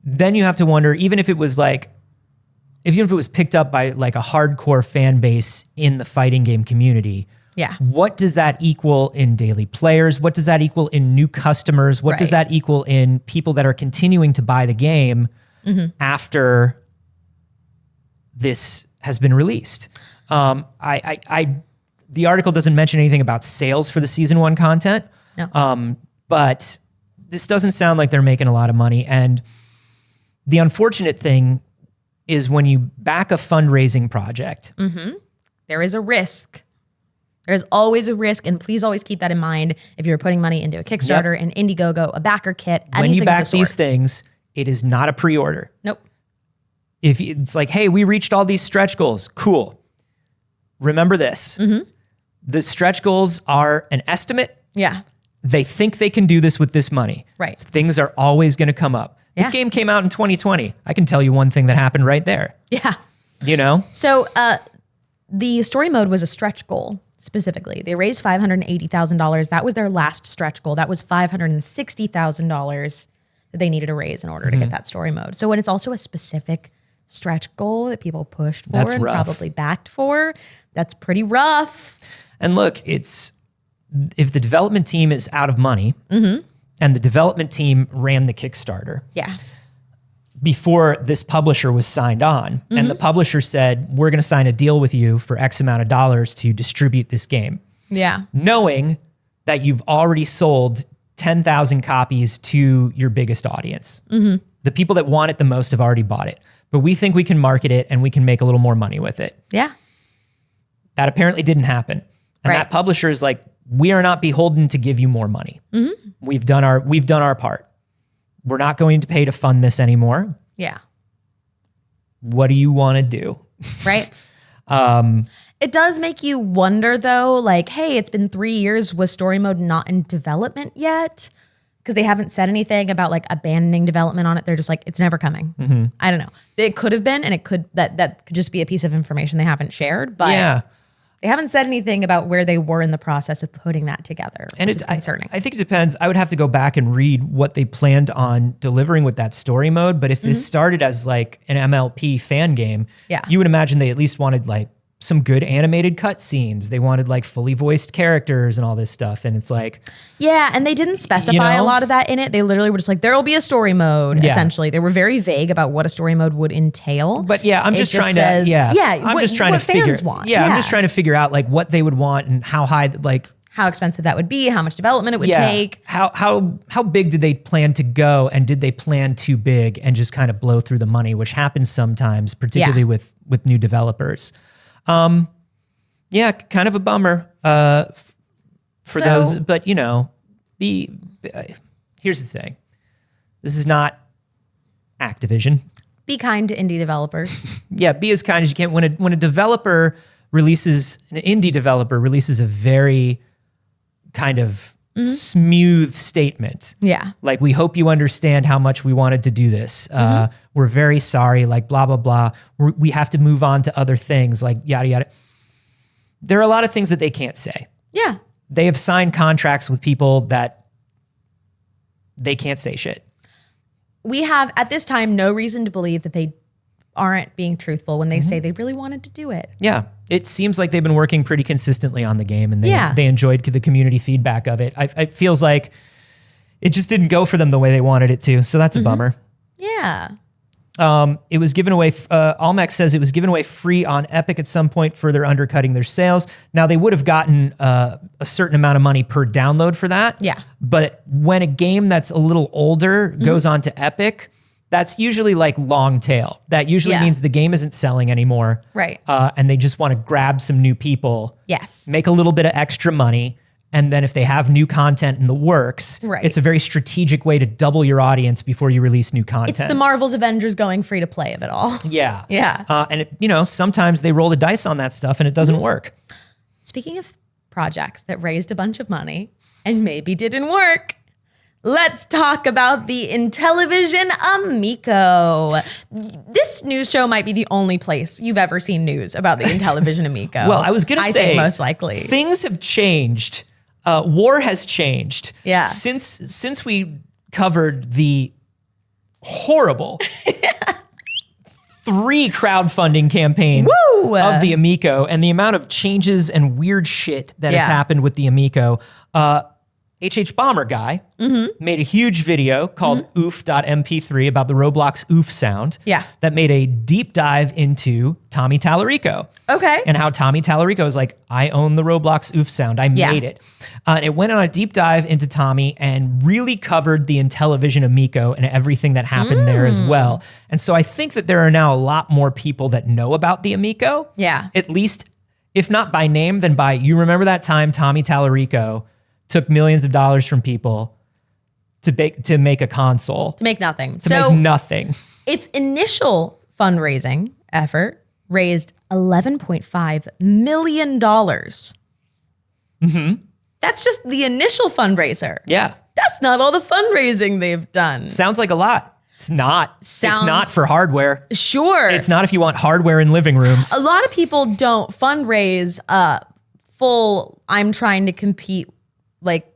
Speaker 1: Then you have to wonder, even if it was picked up by like a hardcore fan base in the fighting game community,
Speaker 2: Yeah.
Speaker 1: what does that equal in daily players? What does that equal in new customers? What does
Speaker 2: Right.
Speaker 1: that equal in people that are continuing to buy the game after this has been released? The article doesn't mention anything about sales for the season 1 content.
Speaker 2: No.
Speaker 1: But this doesn't sound like they're making a lot of money. And the unfortunate thing is when you back a fundraising project,
Speaker 2: There is a risk. There's always a risk, and please always keep that in mind if you're putting money into a Kickstarter, an Indiegogo, a backer kit, anything
Speaker 1: when you
Speaker 2: of
Speaker 1: back
Speaker 2: the sort.
Speaker 1: these things, it is not a pre-order.
Speaker 2: Nope.
Speaker 1: If it's like, hey, we reached all these stretch goals, cool. Remember this. The stretch goals are an estimate.
Speaker 2: Yeah.
Speaker 1: They think they can do this with this money.
Speaker 2: Right.
Speaker 1: Things are always going to come up. This
Speaker 2: Yeah.
Speaker 1: game came out in 2020. I can tell you one thing that happened right there.
Speaker 2: Yeah.
Speaker 1: You know?
Speaker 2: So the story mode was a stretch goal specifically. They raised $580,000. That was their last stretch goal. That was $560,000 that they needed to raise in order to get that story mode. So when it's also a specific stretch goal that people pushed for
Speaker 1: That's
Speaker 2: and
Speaker 1: rough.
Speaker 2: probably backed for, that's pretty rough.
Speaker 1: And look, if the development team is out of money and the development team ran the Kickstarter
Speaker 2: Yeah.
Speaker 1: before this publisher was signed on, and the publisher said, we're going to sign a deal with you for X amount of dollars to distribute this game,
Speaker 2: Yeah.
Speaker 1: knowing that you've already sold 10,000 copies to your biggest audience. The people that want it the most have already bought it, but we think we can market it and we can make a little more money with it.
Speaker 2: Yeah.
Speaker 1: That apparently didn't happen. And
Speaker 2: Right.
Speaker 1: that publisher is like, we are not beholden to give you more money. We've done our part. We're not going to pay to fund this anymore.
Speaker 2: Yeah.
Speaker 1: What do you want to do?
Speaker 2: Right. It does make you wonder though, like, hey, it's been 3 years. Was story mode not in development yet? Because they haven't said anything about like abandoning development on it. They're just like, it's never coming. I don't know. It could have been, and it could, that could just be a piece of information they haven't shared, but
Speaker 1: Yeah.
Speaker 2: they haven't said anything about where they were in the process of putting that together,
Speaker 1: And
Speaker 2: which
Speaker 1: it's
Speaker 2: is concerning.
Speaker 1: I think it depends. I would have to go back and read what they planned on delivering with that story mode. But if this started as like an MLP fan game,
Speaker 2: Yeah.
Speaker 1: you would imagine they at least wanted like some good animated cutscenes. They wanted like fully voiced characters and all this stuff. And it's like,
Speaker 2: Yeah, and they didn't specify
Speaker 1: know?
Speaker 2: a lot of that in it. They literally were just like, there will be a story mode,
Speaker 1: Yeah.
Speaker 2: essentially. They were very vague about what a story mode would entail.
Speaker 1: but yeah, I'm
Speaker 2: It
Speaker 1: just
Speaker 2: just
Speaker 1: trying
Speaker 2: says-
Speaker 1: to,
Speaker 2: yeah,
Speaker 1: I'm
Speaker 2: what-
Speaker 1: just trying
Speaker 2: what
Speaker 1: to figure,
Speaker 2: fans want.
Speaker 1: I'm
Speaker 2: Yeah.
Speaker 1: just trying to figure out like what they would want and how high, like,
Speaker 2: How expensive that would be, how much development it would take.
Speaker 1: How big did they plan to go, and did they plan too big and just kind of blow through the money, which happens sometimes, particularly
Speaker 2: Yeah.
Speaker 1: with new developers. Yeah, kind of a bummer for
Speaker 2: So-
Speaker 1: those, but you know, here's the thing. This is not Activision.
Speaker 2: Be kind to indie developers.
Speaker 1: Yeah, be as kind as you can. When a developer releases, an indie developer releases a very kind of smooth statement.
Speaker 2: Yeah.
Speaker 1: Like, we hope you understand how much we wanted to do this. We're very sorry, like blah, blah, blah. We have to move on to other things, like yada, yada. There are a lot of things that they can't say.
Speaker 2: Yeah.
Speaker 1: They have signed contracts with people that they can't say shit.
Speaker 2: We have, at this time, no reason to believe that they aren't being truthful when they say they really wanted to do it.
Speaker 1: Yeah. It seems like they've been working pretty consistently on the game, and
Speaker 2: Yeah.
Speaker 1: they enjoyed the community feedback of it. It feels like it just didn't go for them the way they wanted it to. So that's a bummer.
Speaker 2: Yeah.
Speaker 1: It was given away. Almec says it was given away free on Epic at some point, further undercutting their sales. Now, they would have gotten a certain amount of money per download for that.
Speaker 2: Yeah.
Speaker 1: But when a game that's a little older goes on to Epic, that's usually like long tail. That usually
Speaker 2: Yeah.
Speaker 1: means the game isn't selling anymore.
Speaker 2: Right.
Speaker 1: And they just want to grab some new people,
Speaker 2: Yes.
Speaker 1: make a little bit of extra money. And then if they have new content in the works,
Speaker 2: Right.
Speaker 1: it's a very strategic way to double your audience before you release new content.
Speaker 2: It's the Marvel's Avengers going free to play of it all.
Speaker 1: Yeah.
Speaker 2: Yeah.
Speaker 1: And sometimes they roll the dice on that stuff and it doesn't work.
Speaker 2: Speaking of projects that raised a bunch of money and maybe didn't work, let's talk about the Intellivision Amico. This news show might be the only place you've ever seen news about the Intellivision Amico.
Speaker 1: Well, I was going to say,
Speaker 2: think most likely.
Speaker 1: things have changed. War has changed.
Speaker 2: Yeah.
Speaker 1: Since we covered the horrible 3 crowdfunding campaigns
Speaker 2: Woo!
Speaker 1: of the Amico, and the amount of changes and weird shit that has
Speaker 2: Yeah.
Speaker 1: happened with the Amico, HH Bomber Guy made a huge video called oof.mp3 about the Roblox oof sound.
Speaker 2: Yeah.
Speaker 1: That made a deep dive into Tommy Tallarico.
Speaker 2: Okay.
Speaker 1: And how Tommy Tallarico is like, I own the Roblox oof sound. I
Speaker 2: Yeah.
Speaker 1: made it. And it went on a deep dive into Tommy and really covered the Intellivision Amico and everything that happened there as well. And so I think that there are now a lot more people that know about the Amico.
Speaker 2: Yeah.
Speaker 1: At least, if not by name, then by, you remember that time Tommy Tallarico took millions of dollars from people to make a console.
Speaker 2: To make nothing.
Speaker 1: To make nothing.
Speaker 2: Its initial fundraising effort raised $11.5 million. That's just the initial fundraiser.
Speaker 1: Yeah.
Speaker 2: That's not all the fundraising they've done.
Speaker 1: Sounds like a lot. It's not. It's
Speaker 2: Sounds-
Speaker 1: not for hardware.
Speaker 2: Sure.
Speaker 1: It's not if you want hardware in living rooms.
Speaker 2: A lot of people don't fundraise full, I'm trying to compete like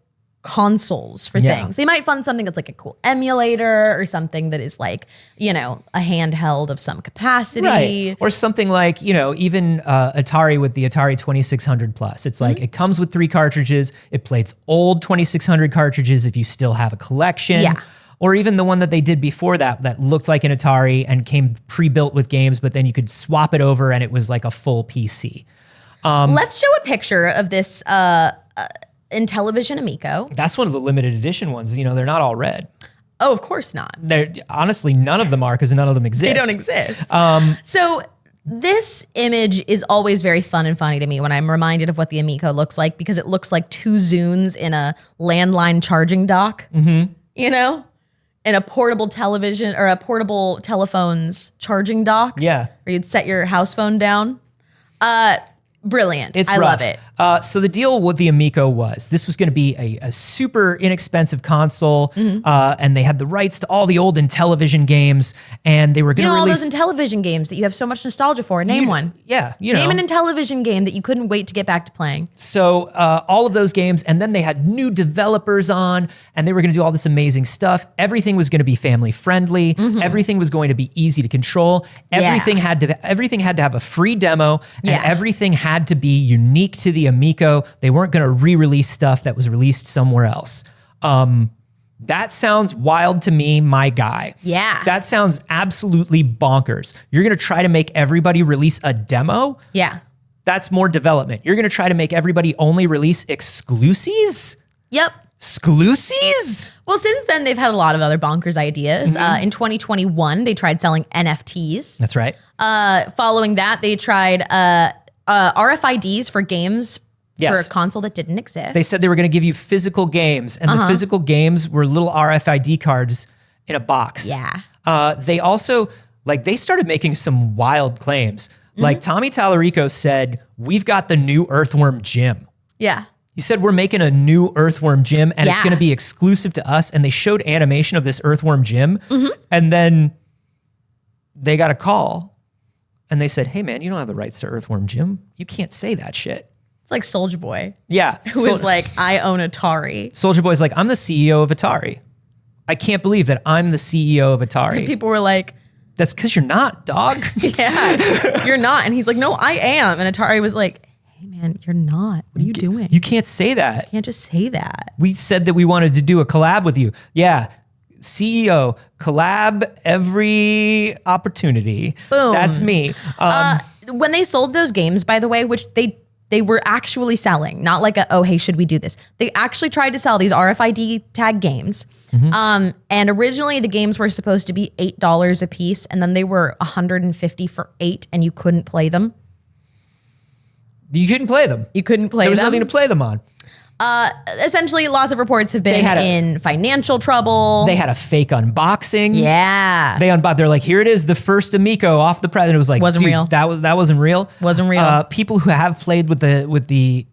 Speaker 2: consoles for
Speaker 1: Yeah.
Speaker 2: things. They might fund something that's like a cool emulator or something that is like, a handheld of some capacity.
Speaker 1: Right. Or something like, even Atari with the Atari 2600 Plus. It's like, it comes with 3 cartridges. It plays old 2600 cartridges if you still have a collection.
Speaker 2: Yeah.
Speaker 1: Or even the one that they did before that looked like an Atari and came pre-built with games, but then you could swap it over and it was like a full PC.
Speaker 2: Let's show a picture of this Intellivision Amico.
Speaker 1: That's one of the limited edition ones. They're not all red.
Speaker 2: Oh, of course not.
Speaker 1: They're honestly, none of them are because none of them exist.
Speaker 2: They don't exist. So this image is always very fun and funny to me when I'm reminded of what the Amico looks like, because it looks like 2 Zunes in a landline charging dock, in a portable television or a portable telephone's charging dock.
Speaker 1: Yeah.
Speaker 2: Where you'd set your house phone down. Brilliant.
Speaker 1: It's
Speaker 2: I
Speaker 1: rough.
Speaker 2: love it.
Speaker 1: So the deal with the Amico was this was going to be a super inexpensive console, and they had the rights to all the old Intellivision games, and they were going to
Speaker 2: All
Speaker 1: release
Speaker 2: those Intellivision games that you have so much nostalgia for. Name one.
Speaker 1: Yeah,
Speaker 2: Name an Intellivision game that you couldn't wait to get back to playing.
Speaker 1: So all of those games, and then they had new developers on, and they were going to do all this amazing stuff. Everything was going to be family friendly. Everything was going to be easy to control. Everything had to have a free demo, and
Speaker 2: Yeah.
Speaker 1: everything had to be unique to the Amico. They weren't going to re-release stuff that was released somewhere else. That sounds wild to me, my guy.
Speaker 2: Yeah.
Speaker 1: That sounds absolutely bonkers. You're going to try to make everybody release a demo?
Speaker 2: Yeah.
Speaker 1: That's more development. You're going to try to make everybody only release exclusives?
Speaker 2: Yep.
Speaker 1: Exclusives?
Speaker 2: Well, since then, they've had a lot of other bonkers ideas. In 2021, they tried selling NFTs.
Speaker 1: That's right.
Speaker 2: Following that, they tried RFIDs for games
Speaker 1: Yes.
Speaker 2: for a console that didn't exist.
Speaker 1: They said they were going to give you physical games, and the physical games were little RFID cards in a box.
Speaker 2: Yeah.
Speaker 1: They also, they started making some wild claims. Like Tommy Tallarico said, we've got the new Earthworm Jim.
Speaker 2: Yeah.
Speaker 1: He said, we're making a new Earthworm Jim and it's
Speaker 2: Yeah.
Speaker 1: going to be exclusive to us. And they showed animation of this Earthworm Jim.
Speaker 2: Mm-hmm.
Speaker 1: And then they got a call and they said, hey man, you don't have the rights to Earthworm Jim. You can't say that shit.
Speaker 2: It's like Soulja Boy,
Speaker 1: Yeah.
Speaker 2: who was like, I own Atari.
Speaker 1: Soulja Boy's like, I'm the CEO of Atari. I can't believe that I'm the CEO of Atari.
Speaker 2: People were like,
Speaker 1: That's because you're not, dog.
Speaker 2: yeah, you're not. And he's like, no, I am. And Atari was like, hey man, you're not. What are you doing?
Speaker 1: You can't say that.
Speaker 2: You can't just say that.
Speaker 1: We said that we wanted to do a collab with you. Yeah. CEO, collab every opportunity.
Speaker 2: Boom.
Speaker 1: That's me.
Speaker 2: When they sold those games, by the way, which they were actually selling, not like a, oh, hey, should we do this? They actually tried to sell these RFID tag games. And originally the games were supposed to be $8 a piece, and then they were $150 for 8, and you couldn't play them.
Speaker 1: You couldn't play them.
Speaker 2: You couldn't play
Speaker 1: There was
Speaker 2: them.
Speaker 1: nothing to play them on.
Speaker 2: Essentially, lots of reports have been in financial trouble.
Speaker 1: They had a fake unboxing.
Speaker 2: yeah.
Speaker 1: They're like, here it is, the first Amico off the press. And it was like,
Speaker 2: Wasn't
Speaker 1: dude,
Speaker 2: real.
Speaker 1: That wasn't real.
Speaker 2: Wasn't real.
Speaker 1: People who have played with the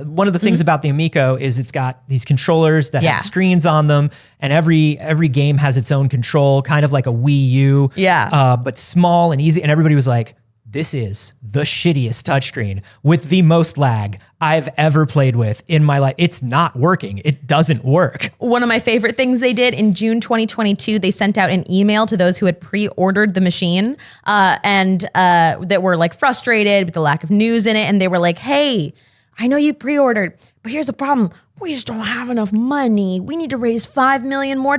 Speaker 1: one of the things about the Amico is it's got these controllers that
Speaker 2: Yeah.
Speaker 1: have screens on them, and every game has its own control, kind of like a Wii U.
Speaker 2: Yeah.
Speaker 1: But small and easy. And everybody was like, this is the shittiest touchscreen with the most lag I've ever played with in my life. It's not working. It doesn't work.
Speaker 2: One of my favorite things they did in June 2022, they sent out an email to those who had pre-ordered the machine and that were like frustrated with the lack of news in it. And they were like, hey, I know you pre-ordered, but here's the problem. We just don't have enough money. We need to raise $5 million more,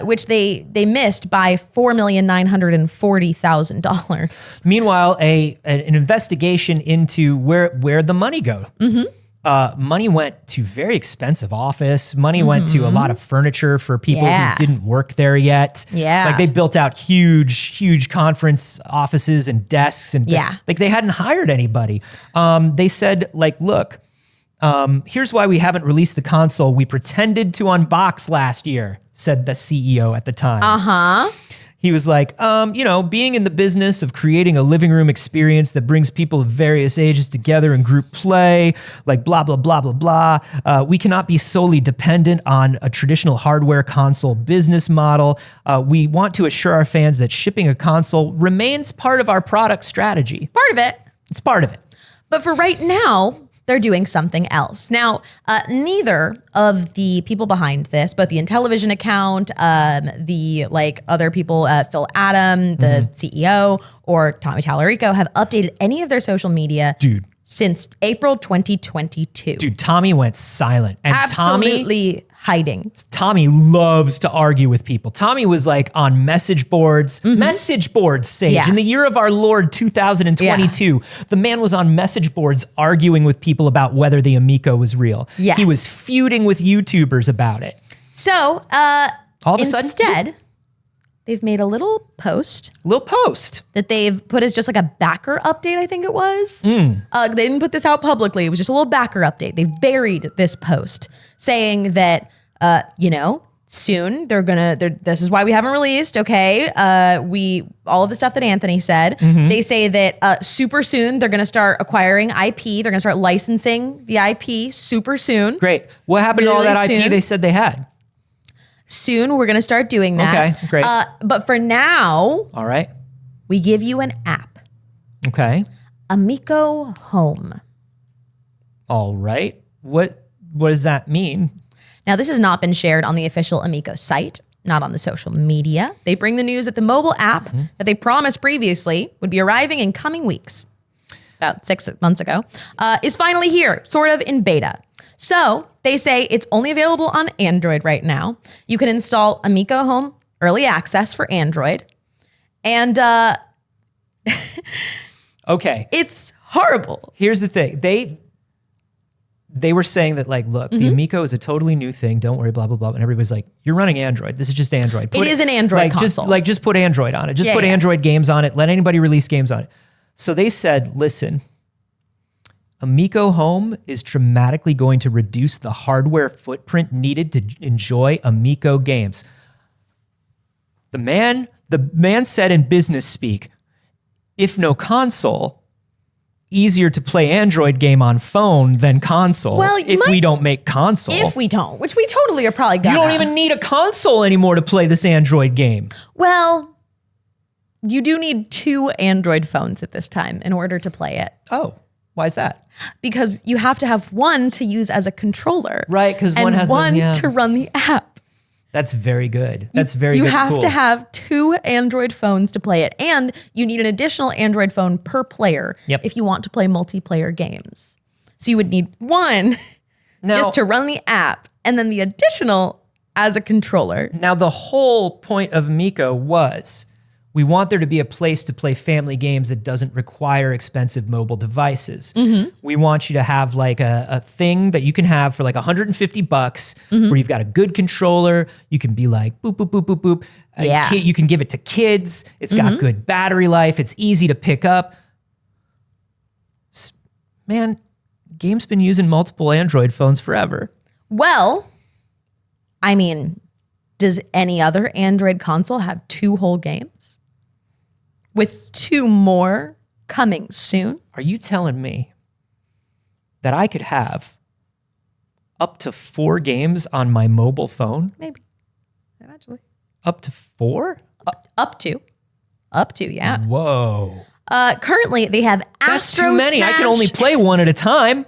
Speaker 2: which they missed by $4,940,000.
Speaker 1: Meanwhile, an investigation into where the money go. Money went to very expensive office. Money went to a lot of furniture for people
Speaker 2: Yeah.
Speaker 1: who didn't work there yet.
Speaker 2: Yeah.
Speaker 1: Like they built out huge conference offices and desks, and
Speaker 2: Yeah.
Speaker 1: like they hadn't hired anybody. They said like, look, here's why we haven't released the console we pretended to unbox last year, said the CEO at the time. He was like, being in the business of creating a living room experience that brings people of various ages together in group play, like blah, blah, blah, blah, blah. We cannot be solely dependent on a traditional hardware console business model. We want to assure our fans that shipping a console remains part of our product strategy.
Speaker 2: Part of it.
Speaker 1: It's part of it.
Speaker 2: But for right now, they're doing something else. Now, neither of the people behind this, both the Intellivision account, the like other people, Phil Adam, the CEO, or Tommy Tallarico, have updated any of their social media since April 2022.
Speaker 1: Dude, Tommy went silent. And
Speaker 2: Absolutely hiding.
Speaker 1: Tommy loves to argue with people. Tommy was like on message boards, Sage,
Speaker 2: Yeah.
Speaker 1: in the year of our Lord 2022. The man was on message boards arguing with people about whether the Amico was real.
Speaker 2: Yes.
Speaker 1: He was feuding with YouTubers about it.
Speaker 2: So
Speaker 1: All of a sudden,
Speaker 2: instead, they've made a little post
Speaker 1: little post.
Speaker 2: that they've put as just like a backer update, I think it was. They didn't put this out publicly. It was just a little backer update. They've buried this post saying that, soon this is why we haven't released. Okay. All of the stuff that Anthony said, they say that super soon they're going to start acquiring IP. They're going to start licensing the IP super soon.
Speaker 1: Great. What happened to all that
Speaker 2: Really
Speaker 1: IP
Speaker 2: soon.
Speaker 1: they said they had?
Speaker 2: Soon we're going to start doing that.
Speaker 1: Okay, great.
Speaker 2: But for now,
Speaker 1: All right.
Speaker 2: we give you an app,
Speaker 1: Okay.
Speaker 2: Amico Home.
Speaker 1: All right. What does that mean?
Speaker 2: Now, this has not been shared on the official Amico site, not on the social media. They bring the news that the mobile app that they promised previously would be arriving in coming weeks, about 6 months ago, is finally here, sort of in beta. So they say it's only available on Android right now. You can install Amico Home Early Access for Android. And
Speaker 1: Okay.
Speaker 2: it's horrible.
Speaker 1: Here's the thing. They were saying that like, look, the Amico is a totally new thing. Don't worry, blah, blah, blah. And everybody's like, you're running Android. This is just Android.
Speaker 2: It is an Android console.
Speaker 1: Just put Android on it. Just
Speaker 2: Yeah,
Speaker 1: put
Speaker 2: yeah.
Speaker 1: Android games on it. Let anybody release games on it. So they said, listen, Amico Home is dramatically going to reduce the hardware footprint needed to enjoy Amico games. The man said in business speak, if no console, easier to play Android game on phone than console.
Speaker 2: Well,
Speaker 1: if we don't make console.
Speaker 2: If we don't, which we totally are probably gonna.
Speaker 1: You don't even need a console anymore to play this Android game.
Speaker 2: Well, you do need 2 Android phones at this time in order to play it.
Speaker 1: Oh, why is that?
Speaker 2: Because you have to have one to use as a controller.
Speaker 1: Right, because one has
Speaker 2: one
Speaker 1: them,
Speaker 2: to run the app.
Speaker 1: That's very good. That's very
Speaker 2: You
Speaker 1: good.
Speaker 2: have
Speaker 1: Cool.
Speaker 2: to have 2 Android phones to play it. And you need an additional Android phone per player if you want to play multiplayer games. So you would need one just to run the app and then the additional as a controller.
Speaker 1: Now, the whole point of Amico was we want there to be a place to play family games that doesn't require expensive mobile devices. We want you to have like a thing that you can have for like $150 where you've got a good controller. You can be like, boop, boop, boop, boop, boop. You can give it to kids. It's got good battery life. It's easy to pick up. Man, game's been using multiple Android phones forever.
Speaker 2: Well, I mean, does any other Android console have 2 whole games? With 2 more coming soon?
Speaker 1: Are you telling me that I could have up to 4 games on my mobile phone?
Speaker 2: Maybe. Eventually.
Speaker 1: Up to 4?
Speaker 2: Up to, yeah.
Speaker 1: Whoa.
Speaker 2: Currently, they have
Speaker 1: That's
Speaker 2: Astro
Speaker 1: too many.
Speaker 2: Smash.
Speaker 1: I can only play one at a time.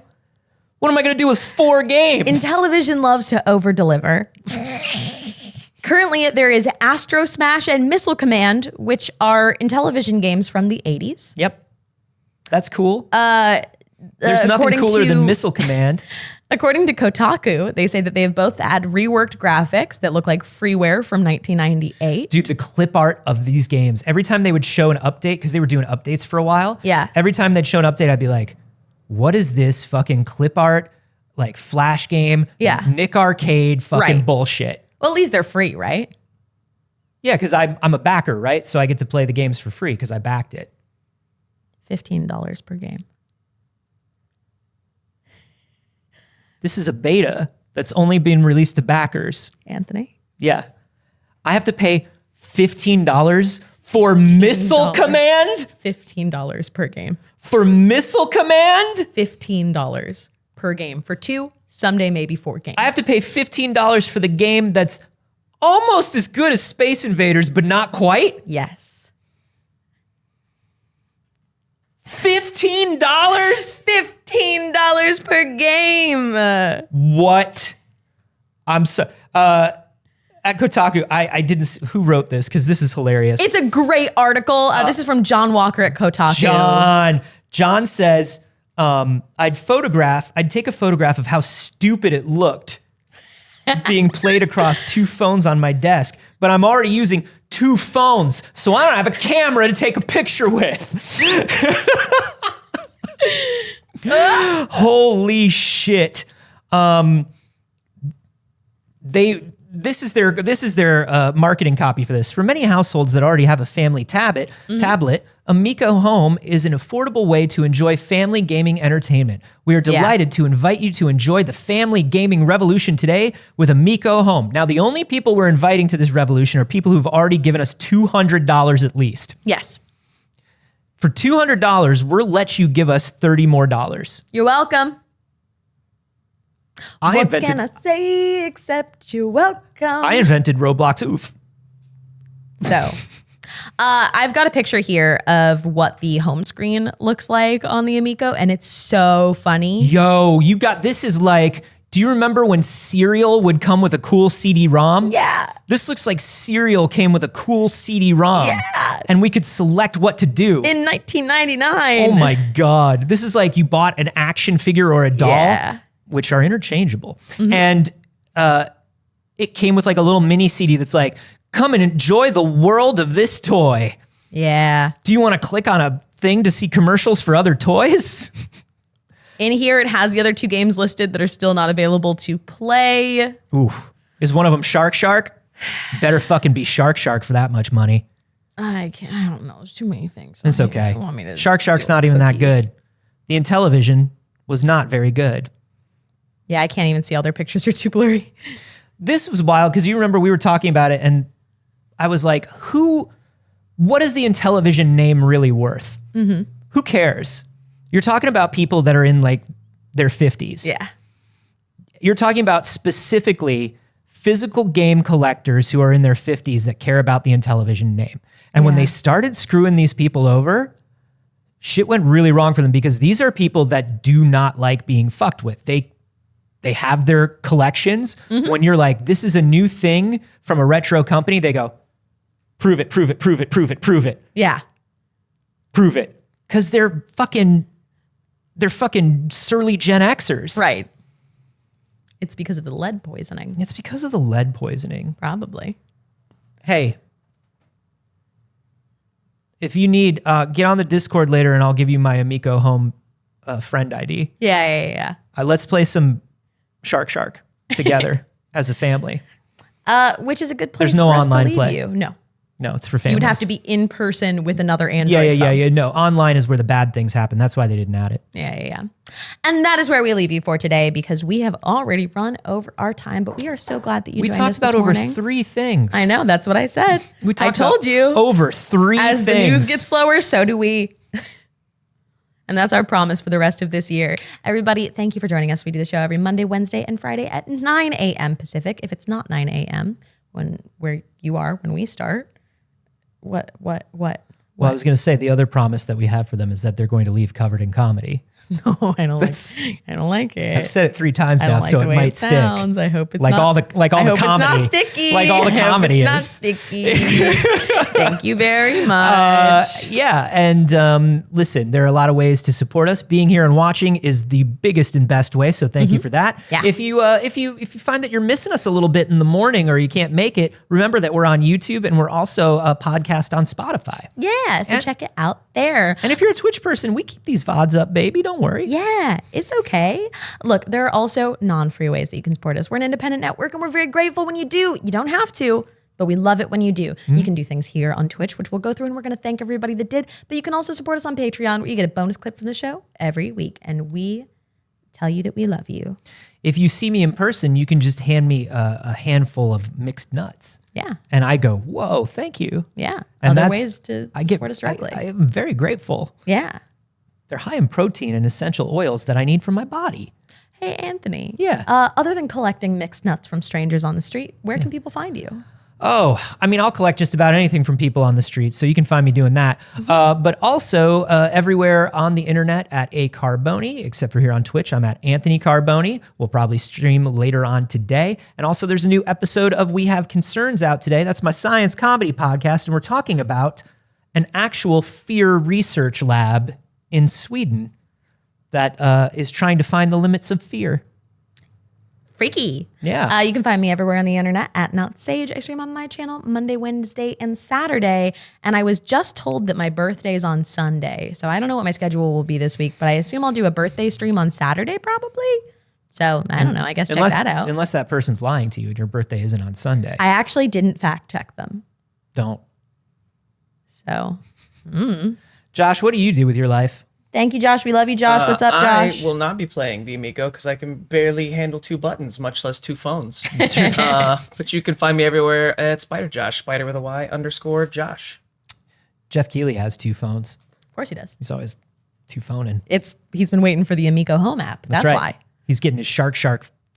Speaker 1: What am I going to do with 4 games?
Speaker 2: Intellivision loves to over-deliver. Currently, there is Astro Smash and Missile Command, which are Intellivision games from the 80s.
Speaker 1: Yep. That's cool. There's nothing cooler than Missile Command.
Speaker 2: According to Kotaku, they say that they have both had reworked graphics that look like freeware from 1998.
Speaker 1: Dude, the clip art of these games, every time they would show an update, because they were doing updates for a while.
Speaker 2: Yeah.
Speaker 1: Every time they'd show an update, I'd be like, what is this fucking clip art, like Flash game, Nick Arcade fucking bullshit?
Speaker 2: Well, at least they're free, right?
Speaker 1: Yeah, because I'm a backer, right? So I get to play the games for free because I backed it.
Speaker 2: $15 per game.
Speaker 1: This is a beta that's only been released to backers.
Speaker 2: Anthony?
Speaker 1: Yeah. I have to pay $15 for Missile Command?
Speaker 2: $15 per game.
Speaker 1: For Missile Command?
Speaker 2: $15 per game for 2, someday maybe 4 games.
Speaker 1: I have to pay $15 for the game that's almost as good as Space Invaders, but not quite?
Speaker 2: Yes.
Speaker 1: $15?
Speaker 2: $15 per game.
Speaker 1: What? I'm so... at Kotaku, I didn't... Who wrote this? Because this is hilarious.
Speaker 2: It's a great article. This is from John Walker at Kotaku.
Speaker 1: John says, I'd take a photograph of how stupid it looked being played across 2 phones on my desk, but I'm already using 2 phones, so I don't have a camera to take a picture with. Holy shit. This is their marketing copy for this. For many households that already have a family tablet, Amico Home is an affordable way to enjoy family gaming entertainment. We are delighted to invite you to enjoy the family gaming revolution today with Amico Home. Now, the only people we're inviting to this revolution are people who've already given us $200 at least.
Speaker 2: Yes.
Speaker 1: For $200, we'll let you give us $30 more.
Speaker 2: You're welcome. What can I say except you're welcome?
Speaker 1: I invented Roblox. Oof.
Speaker 2: So, I've got a picture here of what the home screen looks like on the Amico, and it's so funny.
Speaker 1: Yo, this is like, do you remember when Serial would come with a cool CD-ROM?
Speaker 2: Yeah.
Speaker 1: This looks like Serial came with a cool CD-ROM.
Speaker 2: Yeah.
Speaker 1: And we could select what to do.
Speaker 2: In 1999.
Speaker 1: Oh my God. This is like you bought an action figure or a doll, which are interchangeable. And it came with like a little mini CD that's like, come and enjoy the world of this toy.
Speaker 2: Yeah.
Speaker 1: Do you want to click on a thing to see commercials for other toys?
Speaker 2: In here, it has the other 2 games listed that are still not available to play.
Speaker 1: Oof. Is one of them Shark Shark? Better fucking be Shark Shark for that much money.
Speaker 2: I don't know. There's too many things.
Speaker 1: It's okay.
Speaker 2: Want me to
Speaker 1: Shark Shark's not even that good. The Intellivision was not very good.
Speaker 2: Yeah, I can't even see all their pictures. They're too blurry.
Speaker 1: This was wild because you remember we were talking about it and I was like, what is the Intellivision name really worth? Who cares? You're talking about people that are in like their 50s.
Speaker 2: Yeah.
Speaker 1: You're talking about specifically physical game collectors who are in their 50s that care about the Intellivision name. And when
Speaker 2: Yeah.
Speaker 1: they started screwing these people over, shit went really wrong for them because these are people that do not like being fucked with. They have their collections. When you're like, this is a new thing from a retro company, they go, prove it, prove it, prove it, prove it, prove it,
Speaker 2: Yeah.
Speaker 1: prove it. Because they're fucking surly Gen Xers.
Speaker 2: Right. It's because of the lead poisoning.
Speaker 1: It's because of the lead poisoning.
Speaker 2: Probably.
Speaker 1: Hey, if you need, get on the Discord later and I'll give you my Amico Home friend ID.
Speaker 2: Yeah.
Speaker 1: Let's play some Shark together as a family.
Speaker 2: Which is a good place
Speaker 1: There's no
Speaker 2: for us
Speaker 1: online
Speaker 2: to leave
Speaker 1: play.
Speaker 2: you. No.
Speaker 1: No, it's for families.
Speaker 2: You would have to be in person with another Android phone.
Speaker 1: Yeah. No, online is where the bad things happen. That's why they didn't add it.
Speaker 2: Yeah. And that is where we leave you for today because we have already run over our time, but we are so glad that you
Speaker 1: We
Speaker 2: joined
Speaker 1: talked
Speaker 2: us
Speaker 1: about
Speaker 2: this
Speaker 1: over
Speaker 2: morning.
Speaker 1: 3 things.
Speaker 2: I know, that's what I said.
Speaker 1: We
Speaker 2: I
Speaker 1: talked
Speaker 2: told
Speaker 1: about
Speaker 2: you.
Speaker 1: over 3
Speaker 2: As
Speaker 1: things.
Speaker 2: the news gets slower, so do we. And that's our promise for the rest of this year. Everybody, thank you for joining us. We do the show every Monday, Wednesday, and Friday at 9 a.m. Pacific. If it's not 9 a.m. where you are when we start, what?
Speaker 1: Well, I was going to say the other promise that we have for them is that they're going to leave covered in comedy.
Speaker 2: No, I don't like it.
Speaker 1: I've said it 3 times
Speaker 2: I
Speaker 1: now,
Speaker 2: don't like
Speaker 1: so
Speaker 2: the
Speaker 1: it
Speaker 2: way
Speaker 1: might stick.
Speaker 2: Sounds. I hope it's
Speaker 1: Like
Speaker 2: not,
Speaker 1: all the
Speaker 2: I hope
Speaker 1: comedy.
Speaker 2: It's not sticky.
Speaker 1: Like all the
Speaker 2: I hope
Speaker 1: comedy
Speaker 2: it's not
Speaker 1: is.
Speaker 2: sticky. Thank you very much.
Speaker 1: Yeah, and listen, there are a lot of ways to support us. Being here and watching is the biggest and best way, so thank you for that.
Speaker 2: Yeah.
Speaker 1: If you find that you're missing us a little bit in the morning or you can't make it, remember that we're on YouTube and we're also a podcast on Spotify.
Speaker 2: Yeah, so check it out there.
Speaker 1: And if you're a Twitch person, we keep these VODs up, baby. Don't worry.
Speaker 2: Yeah, it's okay. Look, there are also non-free ways that you can support us. We're an independent network and we're very grateful when you do. You don't have to, but we love it when you do. You can do things here on Twitch, which we'll go through and we're going to thank everybody that did. But you can also support us on Patreon where you get a bonus clip from the show every week. And we tell you that we love you.
Speaker 1: If you see me in person, you can just hand me a handful of mixed nuts.
Speaker 2: Yeah.
Speaker 1: And I go, whoa, thank you.
Speaker 2: Yeah.
Speaker 1: And
Speaker 2: Other
Speaker 1: that's-
Speaker 2: ways to
Speaker 1: I get,
Speaker 2: support us directly.
Speaker 1: I am very grateful.
Speaker 2: Yeah.
Speaker 1: They're high in protein and essential oils that I need from my body.
Speaker 2: Hey, Anthony.
Speaker 1: Yeah.
Speaker 2: Other than collecting mixed nuts from strangers on the street, where can people find you?
Speaker 1: Oh, I mean, I'll collect just about anything from people on the street, so you can find me doing that. But also everywhere on the internet at a Carboni, except for here on Twitch, I'm at Anthony Carboni. We'll probably stream later on today. And also there's a new episode of We Have Concerns out today. That's my science comedy podcast, and we're talking about an actual fear research lab in Sweden that is trying to find the limits of fear.
Speaker 2: Freaky.
Speaker 1: Yeah.
Speaker 2: You can find me everywhere on the internet at Not Sage. I stream on my channel Monday, Wednesday, and Saturday. And I was just told that my birthday is on Sunday. So I don't know what my schedule will be this week, but I assume I'll do a birthday stream on Saturday probably. So I don't know. I guess check that out.
Speaker 1: Unless that person's lying to you and your birthday isn't on Sunday.
Speaker 2: I actually didn't fact check them.
Speaker 1: Don't.
Speaker 2: So
Speaker 1: Josh, what do you do with your life?
Speaker 2: thank you, Josh. We love you, Josh. What's up, Josh?
Speaker 3: I will not be playing the Amico because I can barely handle 2 buttons, much less 2 phones. But you can find me everywhere at Spider Josh, Spider with a Y _ Josh.
Speaker 1: Jeff Keighley has 2 phones.
Speaker 2: Of course he does.
Speaker 1: He's always 2 phoning.
Speaker 2: He's been waiting for the Amico Home app. That's
Speaker 1: right.
Speaker 2: why.
Speaker 1: He's getting his shark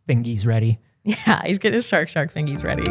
Speaker 1: fingies ready.
Speaker 2: Yeah, he's getting his shark fingies ready.